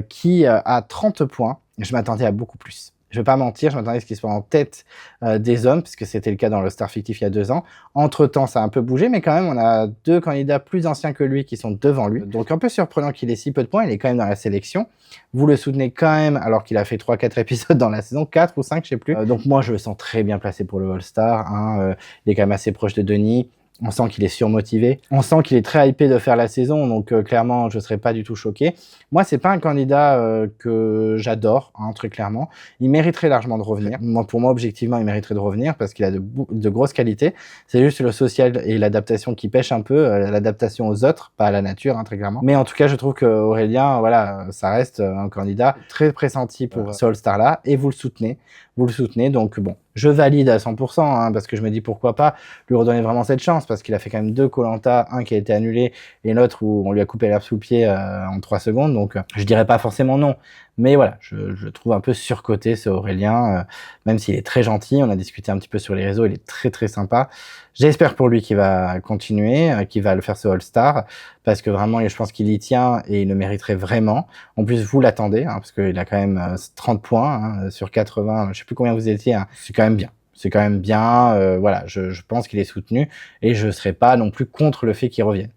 qui a 30 points. Je m'attendais à beaucoup plus. Je vais pas mentir, je m'attendais à ce qu'il soit en tête des hommes, puisque c'était le cas dans le Star fictif il y a 2 ans. Entre-temps, ça a un peu bougé, mais quand même, on a 2 candidats plus anciens que lui qui sont devant lui. Donc un peu surprenant qu'il ait si peu de points, il est quand même dans la sélection. Vous le soutenez quand même, alors qu'il a fait 3-4 épisodes dans la saison, 4 ou 5, je sais plus. Donc moi, je le sens très bien placé pour le All-Star. Hein. Il est quand même assez proche de Denis. On sent qu'il est surmotivé. On sent qu'il est très hypé de faire la saison, donc clairement, je ne serais pas du tout choqué. Moi, c'est pas un candidat que j'adore, hein, très clairement. Il mériterait largement de revenir. Pour moi, objectivement, il mériterait de revenir parce qu'il a de grosses qualités. C'est juste le social et l'adaptation qui pêchent un peu, l'adaptation aux autres, pas à la nature, hein, très clairement. Mais en tout cas, je trouve qu'Aurélien, voilà, ça reste un candidat très pressenti pour ce All-Star-là, et vous le soutenez. Vous le soutenez, donc bon, je valide à 100%, hein, parce que je me dis pourquoi pas lui redonner vraiment cette chance, parce qu'il a fait quand même 2 Koh-Lanta, un qui a été annulé et l'autre où on lui a coupé l'herbe sous le pied en 3 secondes, donc je dirais pas forcément non. Mais voilà, je trouve un peu surcoté ce Aurélien, même s'il est très gentil, on a discuté un petit peu sur les réseaux, il est très très sympa. J'espère pour lui qu'il va continuer, qu'il va le faire ce All-Star, parce que vraiment, je pense qu'il y tient et il le mériterait vraiment. En plus, vous l'attendez, hein, parce qu'il a quand même 30 points hein, sur 80, je sais plus combien vous étiez, hein. C'est quand même bien. C'est quand même bien, voilà, je pense qu'il est soutenu et je serai pas non plus contre le fait qu'il revienne.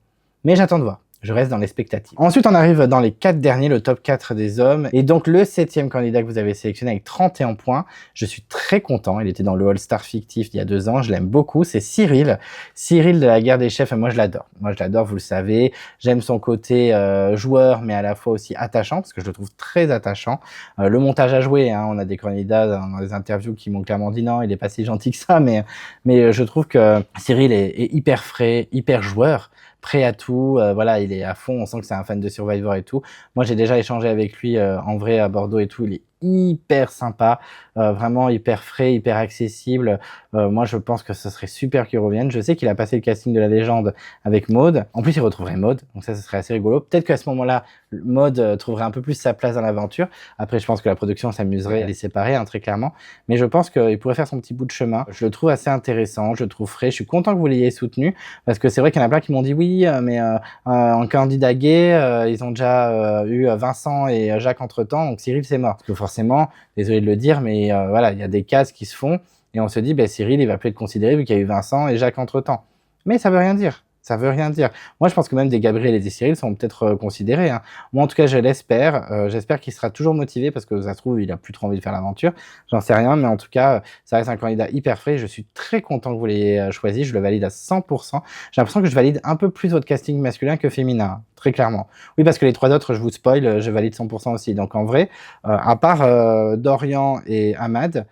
Mais j'attends de voir. Je reste dans les expectatives. Ensuite, on arrive dans les 4 derniers, le top 4 des hommes. Et donc, le 7e candidat que vous avez sélectionné avec 31 points. Je suis très content. Il était dans le All-Star fictif il y a 2 ans. Je l'aime beaucoup. C'est Cyril. Cyril de la guerre des chefs. Et moi, je l'adore. Moi, je l'adore, vous le savez. J'aime son côté joueur, mais à la fois aussi attachant, parce que je le trouve très attachant. Le montage à jouer, hein, on a des candidats dans des interviews qui m'ont clairement dit non, il est pas si gentil que ça. Mais je trouve que Cyril est hyper frais, hyper joueur. Prêt à tout, voilà, il est à fond, on sent que c'est un fan de Survivor et tout. Moi, j'ai déjà échangé avec lui en vrai à Bordeaux et tout, il est hyper sympa, vraiment hyper frais, hyper accessible. Moi, je pense que ce serait super qu'il revienne. Je sais qu'il a passé le casting de la légende avec Maud. En plus, il retrouverait Maud, donc ça, ce serait assez rigolo. Peut-être qu'à ce moment-là, Maud trouverait un peu plus sa place dans l'aventure. Après, je pense que la production s'amuserait à les séparer, hein, très clairement. Mais je pense qu'il pourrait faire son petit bout de chemin. Je le trouve assez intéressant, je le trouve frais. Je suis content que vous l'ayez soutenu, parce que c'est vrai qu'il y en a plein qui m'ont dit oui, mais en candidat gay, ils ont déjà eu Vincent et Jacques entre-temps, donc Cyril, c'est mort. Parce que forcément, désolé de le dire, mais voilà, il y a des cases qui se font, et on se dit, ben, Cyril, il va plus être considéré vu qu'il y a eu Vincent et Jacques entre-temps. Mais ça veut rien dire. Ça veut rien dire. Moi, je pense que même des Gabriel et des Cyril sont peut-être considérés. Hein. Moi, en tout cas, je l'espère. J'espère qu'il sera toujours motivé parce que ça se trouve, il a plus trop envie de faire l'aventure. J'en sais rien, mais en tout cas, ça reste un candidat hyper frais. Je suis très content que vous l'ayez choisi. Je le valide à 100%. J'ai l'impression que je valide un peu plus votre casting masculin que féminin, très clairement. Oui, parce que les 3 autres, je vous spoil, je valide 100% aussi. Donc, en vrai, à part Dorian et Ahmad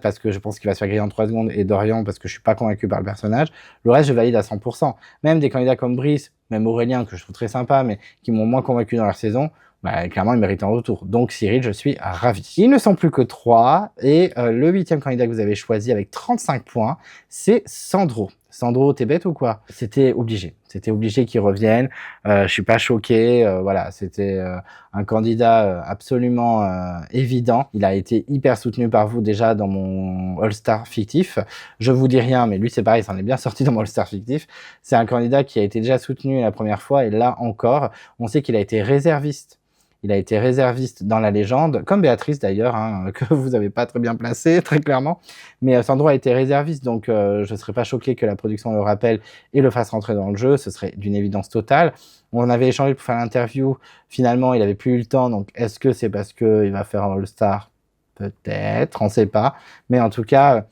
parce que je pense qu'il va se faire griller en 3 secondes, et Dorian parce que je suis pas convaincu par le personnage, le reste, je valide à 100%. Même des candidats comme Brice, même Aurélien, que je trouve très sympa, mais qui m'ont moins convaincu dans leur saison, bah, clairement, ils méritent un retour. Donc, Cyril, je suis ravi. Il ne sont plus que 3, et le 8e candidat que vous avez choisi avec 35 points, c'est Sandro. Sandro, t'es bête ou quoi? C'était obligé. C'était obligé qu'il revienne. Je suis pas choqué. Voilà, c'était un candidat absolument évident. Il a été hyper soutenu par vous déjà dans mon All-Star fictif. Je vous dis rien, mais lui, c'est pareil, il s'en est bien sorti dans mon All-Star fictif. C'est un candidat qui a été déjà soutenu la première fois, et là encore, on sait qu'il a été réserviste. Il a été réserviste dans la légende, comme Béatrice d'ailleurs, hein, que vous n'avez pas très bien placé, très clairement. Mais Sandro a été réserviste, donc je ne serais pas choqué que la production le rappelle et le fasse rentrer dans le jeu. Ce serait d'une évidence totale. On avait échangé pour faire l'interview. Finalement, il n'avait plus eu le temps. Donc, est-ce que c'est parce qu'il va faire un All-Star? Peut-être, on ne sait pas. Mais en tout cas,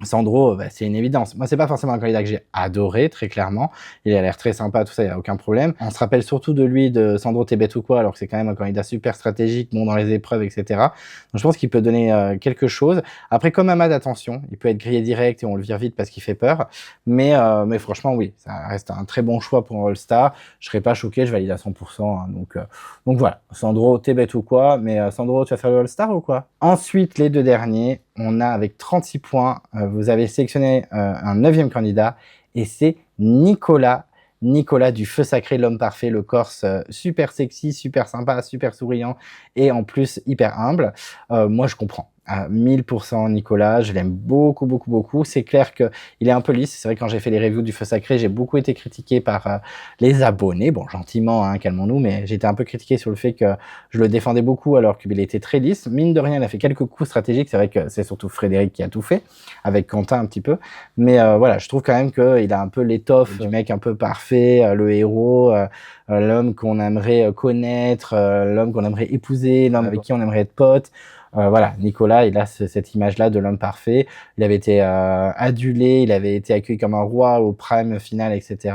Sandro, bah, c'est une évidence. Moi, c'est pas forcément un candidat que j'ai adoré, très clairement. Il a l'air très sympa, tout ça, il n'y a aucun problème. On se rappelle surtout de lui, de Sandro Tébet ou quoi, alors que c'est quand même un candidat super stratégique, bon dans les épreuves, etc. Donc, je pense qu'il peut donner quelque chose. Après, comme Ahmad, attention, il peut être grillé direct et on le vire vite parce qu'il fait peur. Mais franchement, oui, ça reste un très bon choix pour un All-Star. Je serais pas choqué, je valide à 100%. Hein, donc voilà, Sandro Tébet ou quoi. Mais Sandro, tu vas faire le All-Star ou quoi? Ensuite, les 2 derniers. On a avec 36 points, vous avez sélectionné un 9e candidat, et c'est Nicolas. Nicolas du Feu Sacré, l'homme parfait, le Corse, super sexy, super sympa, super souriant, et en plus hyper humble. Moi, je comprends. À 1000% Nicolas, je l'aime beaucoup, beaucoup, beaucoup. C'est clair qu'il est un peu lisse. C'est vrai que quand j'ai fait les reviews du Feu Sacré, j'ai beaucoup été critiqué par les abonnés. Bon, gentiment, hein, calmons-nous, mais j'ai été un peu critiqué sur le fait que je le défendais beaucoup alors qu'il était très lisse. Mine de rien, il a fait quelques coups stratégiques. C'est vrai que c'est surtout Frédéric qui a tout fait, avec Quentin un petit peu. Mais voilà, je trouve quand même qu'il a un peu l'étoffe du mec un peu parfait, le héros, l'homme qu'on aimerait connaître, l'homme qu'on aimerait épouser, l'homme avec qui on aimerait être pote. Voilà, Nicolas, il a cette image-là de l'homme parfait. Il avait été adulé, il avait été accueilli comme un roi au prime final, etc.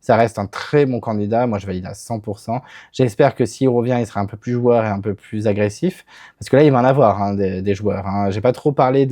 Ça reste un très bon candidat. Moi, je valide à 100%. J'espère que s'il revient, il sera un peu plus joueur et un peu plus agressif. Parce que là, il va en avoir hein, des joueurs. Hein. J'ai pas trop parlé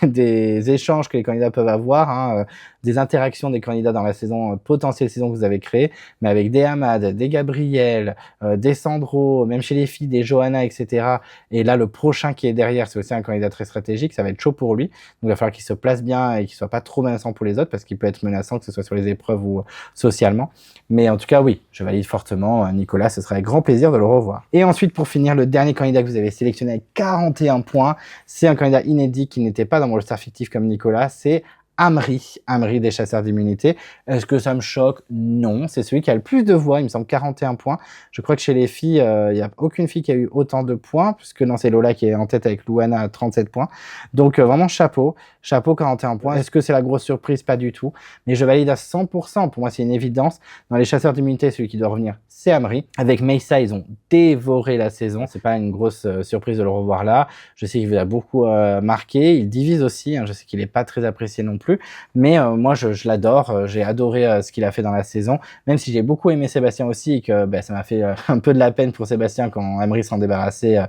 des échanges que les candidats peuvent avoir, hein, des interactions des candidats dans la saison, potentielle saison que vous avez créée, mais avec des Ahmad, des Gabriel, des Sandro, même chez les filles, des Johanna, etc. Et là, le prochain qui est derrière, c'est aussi un candidat très stratégique, ça va être chaud pour lui. Donc, il va falloir qu'il se place bien et qu'il soit pas trop menaçant pour les autres, parce qu'il peut être menaçant, que ce soit sur les épreuves ou socialement. Mais en tout cas, oui, je valide fortement. Nicolas, ce sera avec grand plaisir de le revoir. Et ensuite, pour finir, le dernier candidat que vous avez sélectionné avec 41 points, c'est un candidat inédit qui n'était pas dans mon All-Star fictif comme Nicolas, c'est Amri des chasseurs d'immunité. Est-ce que ça me choque? Non, c'est celui qui a le plus de voix, il me semble 41 points. Je crois que chez les filles, il n'y a aucune fille qui a eu autant de points, puisque non, c'est Lola qui est en tête avec Louana à 37 points. Donc vraiment chapeau 41 points. Est-ce que c'est la grosse surprise? Pas du tout. Mais je valide à 100%. Pour moi, c'est une évidence. Dans les chasseurs d'immunité, celui qui doit revenir, c'est Amri. Avec Meyssa, ils ont dévoré la saison. C'est pas une grosse surprise de le revoir là. Je sais qu'il a beaucoup marqué. Il divise aussi. Hein. Je sais qu'il n'est pas très apprécié non plus. Mais moi, je l'adore. J'ai adoré ce qu'il a fait dans la saison. Même si j'ai beaucoup aimé Sébastien aussi et que ça m'a fait un peu de la peine pour Sébastien quand Amri s'en débarrassait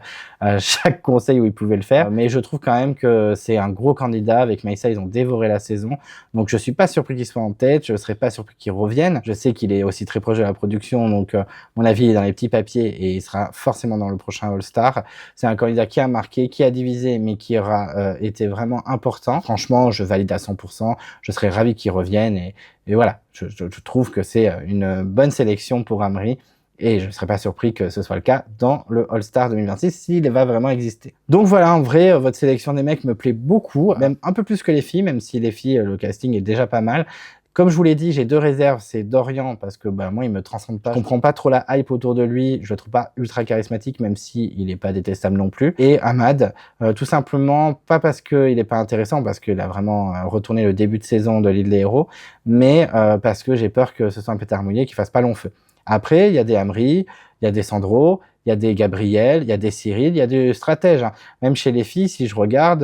à chaque conseil où il pouvait le faire. Mais je trouve quand même que c'est un gros candidat. Avec Meyssa, ils ont dévoré la saison. Donc, je suis pas surpris qu'il soit en tête. Je serais pas surpris qu'il revienne. Je sais qu'il est aussi très proche de la production. Donc, mon avis, il est dans les petits papiers et il sera forcément dans le prochain All-Star. C'est un candidat qui a marqué, qui a divisé, mais qui aura été vraiment important. Franchement, je valide à 100%. Je serais ravi qu'il revienne. Et voilà, je trouve que c'est une bonne sélection pour Amri. Et je ne serais pas surpris que ce soit le cas dans le All-Star 2026 s'il va vraiment exister. Donc voilà, en vrai, votre sélection des mecs me plaît beaucoup, même un peu plus que les filles, même si les filles, le casting est déjà pas mal. Comme je vous l'ai dit, j'ai deux réserves, c'est Dorian, parce que moi, il me transcende pas. Je comprends pas trop la hype autour de lui, je le trouve pas ultra charismatique, même si il est pas détestable non plus. Et Ahmad, tout simplement, pas parce qu'il est pas intéressant, parce qu'il a vraiment retourné le début de saison de l'île des héros, mais parce que j'ai peur que ce soit un pétard mouillé, qu'il fasse pas long feu. Après, il y a des Amri, il y a des Sandro, il y a des Gabriel, il y a des Cyril, il y a des stratèges. Hein. Même chez les filles, si je regarde,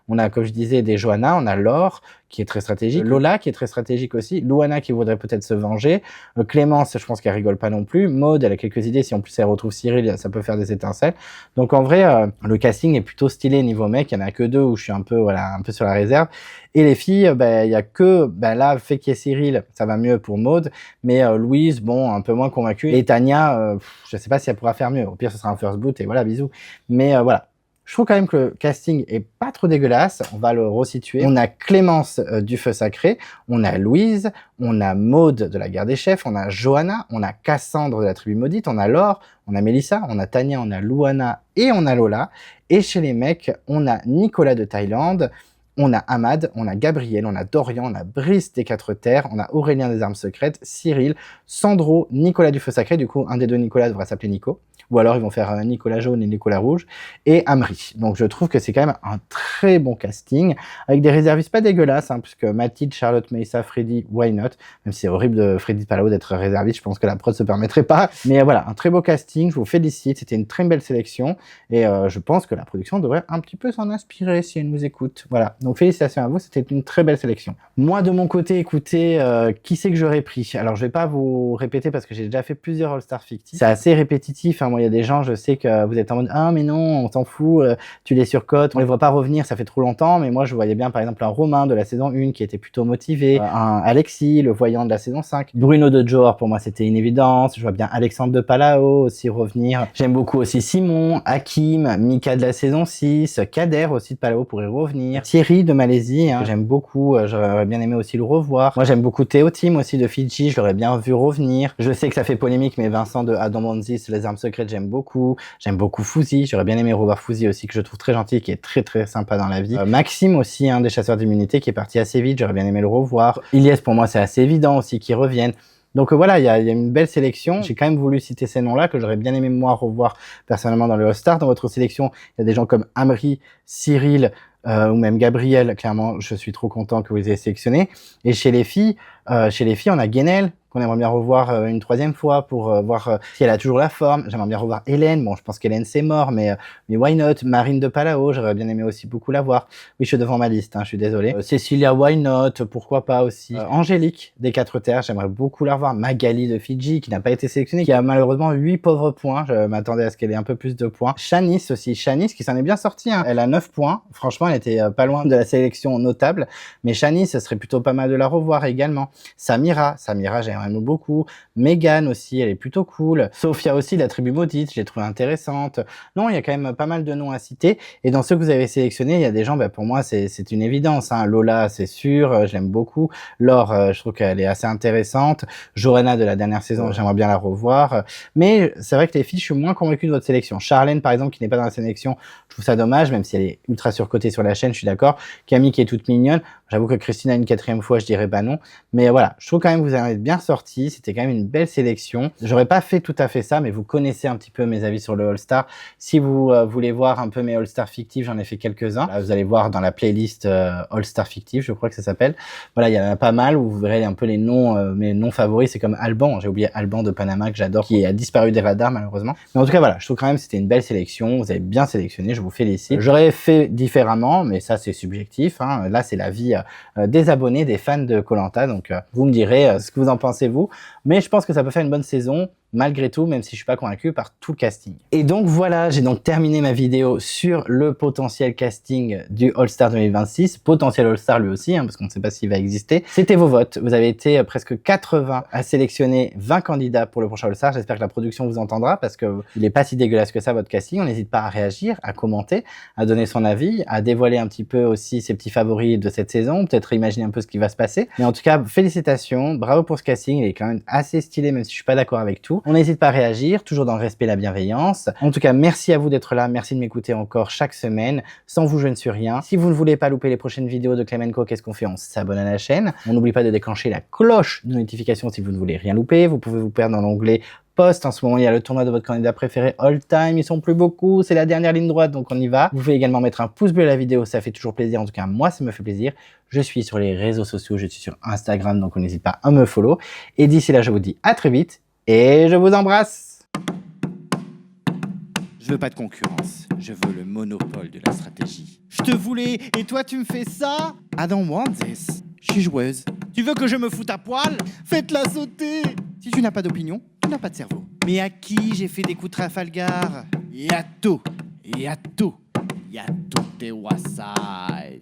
on a, comme je disais, des Johanna, on a Laure, qui est très stratégique, Lola, qui est très stratégique aussi, Louana, qui voudrait peut-être se venger, Clémence, je pense qu'elle rigole pas non plus, Maud, elle a quelques idées, si en plus elle retrouve Cyril, ça peut faire des étincelles. Donc en vrai, le casting est plutôt stylé niveau mec, il y en a que deux où je suis un peu sur la réserve. Et les filles, il y a que, là, le fait qu'il y ait Cyril, ça va mieux pour Maud, mais Louise, bon, un peu moins convaincue. Et Tania, je sais pas si elle pourra faire mieux. Au pire, ce sera un first boot et voilà, bisous. Mais voilà. Je trouve quand même que le casting est pas trop dégueulasse. On va le resituer. On a Clémence du Feu Sacré, on a Louise, on a Maud de la Guerre des Chefs, on a Johanna, on a Cassandre de la Tribu Maudite, on a Laure, on a Mélissa, on a Tania, on a Louana et on a Lola. Et chez les mecs, on a Nicolas de Thaïlande, on a Ahmad, on a Gabriel, on a Dorian, on a Brice des Quatre Terres, on a Aurélien des Armes Secrètes, Cyril, Sandro, Nicolas du Feu Sacré, du coup un des deux Nicolas devra s'appeler Nico, ou alors ils vont faire Nicolas Jaune et Nicolas Rouge, et Amri. Donc je trouve que c'est quand même un très bon casting, avec des réservistes pas dégueulasses, puisque Mathilde, Charlotte, Meyssa, Freddy, why not, même si c'est horrible de Freddy Palao d'être réserviste, je pense que la prod se permettrait pas, mais voilà, un très beau casting, je vous félicite, c'était une très belle sélection, et je pense que la production devrait un petit peu s'en inspirer si elle nous écoute, voilà. Donc félicitations à vous, c'était une très belle sélection. Moi de mon côté, écoutez, qui c'est que j'aurais pris? Alors je vais pas vous répéter parce que j'ai déjà fait plusieurs All-Stars fictifs. C'est assez répétitif, moi il y a des gens, je sais que vous êtes en mode « Ah mais non, on s'en fout, tu les surcotes, on les voit pas revenir, ça fait trop longtemps », mais moi je voyais bien par exemple un Romain de la saison 1 qui était plutôt motivé, un Alexis, le voyant de la saison 5, Bruno de Johor, pour moi c'était une évidence, je vois bien Alexandre de Palao aussi revenir, j'aime beaucoup aussi Simon, Hakim, Mika de la saison 6, Kader aussi de Palao pourrait revenir, Thierry Mary de Malaisie, hein, j'aime beaucoup, j'aurais bien aimé aussi le revoir. Moi j'aime beaucoup Team aussi de Fidji, je l'aurais bien vu revenir. Je sais que ça fait polémique, mais Vincent de Adam Monzis, Les Armes Secrètes, j'aime beaucoup. J'aime beaucoup Fouzi, j'aurais bien aimé revoir Fouzi aussi, que je trouve très gentil, qui est très très sympa dans la vie. Maxime aussi, des chasseurs d'immunité, qui est parti assez vite, j'aurais bien aimé le revoir. Ilyes, pour moi c'est assez évident aussi qu'il revienne. Donc voilà, il y a une belle sélection. J'ai quand même voulu citer ces noms-là que j'aurais bien aimé moi revoir personnellement dans le All-Star. Dans votre sélection, il y a des gens comme Amri, Cyril ou même Gabriel. Clairement, je suis trop content que vous les ayez sélectionnés. Et chez les filles, on a Guenelle, qu'on aimerait bien revoir une troisième fois pour voir si elle a toujours la forme. J'aimerais bien revoir Hélène. Bon, je pense qu'Hélène c'est mort, mais why not? Marine de Palao, j'aurais bien aimé aussi beaucoup la voir. Oui, je suis devant ma liste, je suis désolé. Cécilia, why not? Pourquoi pas aussi. Angélique des Quatre Terres, j'aimerais beaucoup la revoir. Magali de Fidji, qui n'a pas été sélectionnée, qui a malheureusement 8 pauvres points. Je m'attendais à ce qu'elle ait un peu plus de points. Shanice aussi, Shanice qui s'en est bien sortie. Elle a 9 points. Franchement, elle était pas loin de la sélection notable. Mais Shanice, ce serait plutôt pas mal de la revoir également. Samira, j'aimerais beaucoup. Megan aussi, elle est plutôt cool. Sophia aussi, la tribu maudite, je l'ai trouvée intéressante. Non, il y a quand même pas mal de noms à citer. Et dans ceux que vous avez sélectionnés, il y a des gens, pour moi, c'est une évidence. Lola, c'est sûr, je l'aime beaucoup. Laure, je trouve qu'elle est assez intéressante. Jorena de la dernière saison, j'aimerais bien la revoir. Mais c'est vrai que les filles, je suis moins convaincu de votre sélection. Charlène, par exemple, qui n'est pas dans la sélection, je trouve ça dommage, même si elle est ultra surcotée sur la chaîne, je suis d'accord. Camille, qui est toute mignonne. J'avoue que Christina, une 4e fois, je dirais non. Mais voilà, je trouve quand même que vous en êtes bien sortis. C'était quand même une belle sélection. J'aurais pas fait tout à fait ça, mais vous connaissez un petit peu mes avis sur le All-Star. Si vous voulez voir un peu mes All-Star fictifs, j'en ai fait quelques-uns. Là, vous allez voir dans la playlist All-Star fictifs, je crois que ça s'appelle. Voilà, il y en a pas mal où vous verrez un peu les noms, mes noms favoris. C'est comme Alban, j'ai oublié Alban de Panama que j'adore, qui a disparu des radars malheureusement. Mais en tout cas, voilà, je trouve quand même que c'était une belle sélection. Vous avez bien sélectionné, je vous félicite. J'aurais fait différemment, mais ça c'est subjectif. Là, c'est l'avis des abonnés, des fans de Koh-Lanta. Donc, vous me direz ce que vous en pensez vous. Mais je pense que ça peut faire une bonne saison, malgré tout, même si je suis pas convaincu par tout le casting. Et donc voilà, j'ai donc terminé ma vidéo sur le potentiel casting du All-Star 2026, potentiel All-Star lui aussi, parce qu'on ne sait pas s'il va exister. C'était vos votes, vous avez été presque 80 à sélectionner 20 candidats pour le prochain All-Star. J'espère que la production vous entendra, parce que il n'est pas si dégueulasse que ça votre casting. On n'hésite pas à réagir, à commenter, à donner son avis, à dévoiler un petit peu aussi ses petits favoris de cette saison, peut-être imaginer un peu ce qui va se passer. Mais en tout cas, félicitations, bravo pour ce casting, il est quand même assez stylé, même si je suis pas d'accord avec tout. On n'hésite pas à réagir, toujours dans le respect et la bienveillance. En tout cas, merci à vous d'être là, merci de m'écouter encore chaque semaine. Sans vous, je ne suis rien. Si vous ne voulez pas louper les prochaines vidéos de Klemenko, qu'est-ce qu'on fait? On s'abonne à la chaîne. On n'oublie pas de déclencher la cloche de notification si vous ne voulez rien louper. Vous pouvez vous perdre dans l'onglet post. En ce moment, il y a le tournoi de votre candidat préféré all time. Ils sont plus beaucoup. C'est la dernière ligne droite, donc on y va. Vous pouvez également mettre un pouce bleu à la vidéo. Ça fait toujours plaisir. En tout cas, moi, ça me fait plaisir. Je suis sur les réseaux sociaux. Je suis sur Instagram, donc on n'hésite pas à me follow. Et d'ici là, je vous dis à très vite et je vous embrasse. Je veux pas de concurrence, je veux le monopole de la stratégie. Je te voulais et toi tu me fais ça? I don't want this. Je suis joueuse. Tu veux que je me foute à poil? Faites-la sauter. Si tu n'as pas d'opinion, tu n'as pas de cerveau. Mais à qui j'ai fait des coups de Trafalgar? Yato, Yato, Yato te wasai.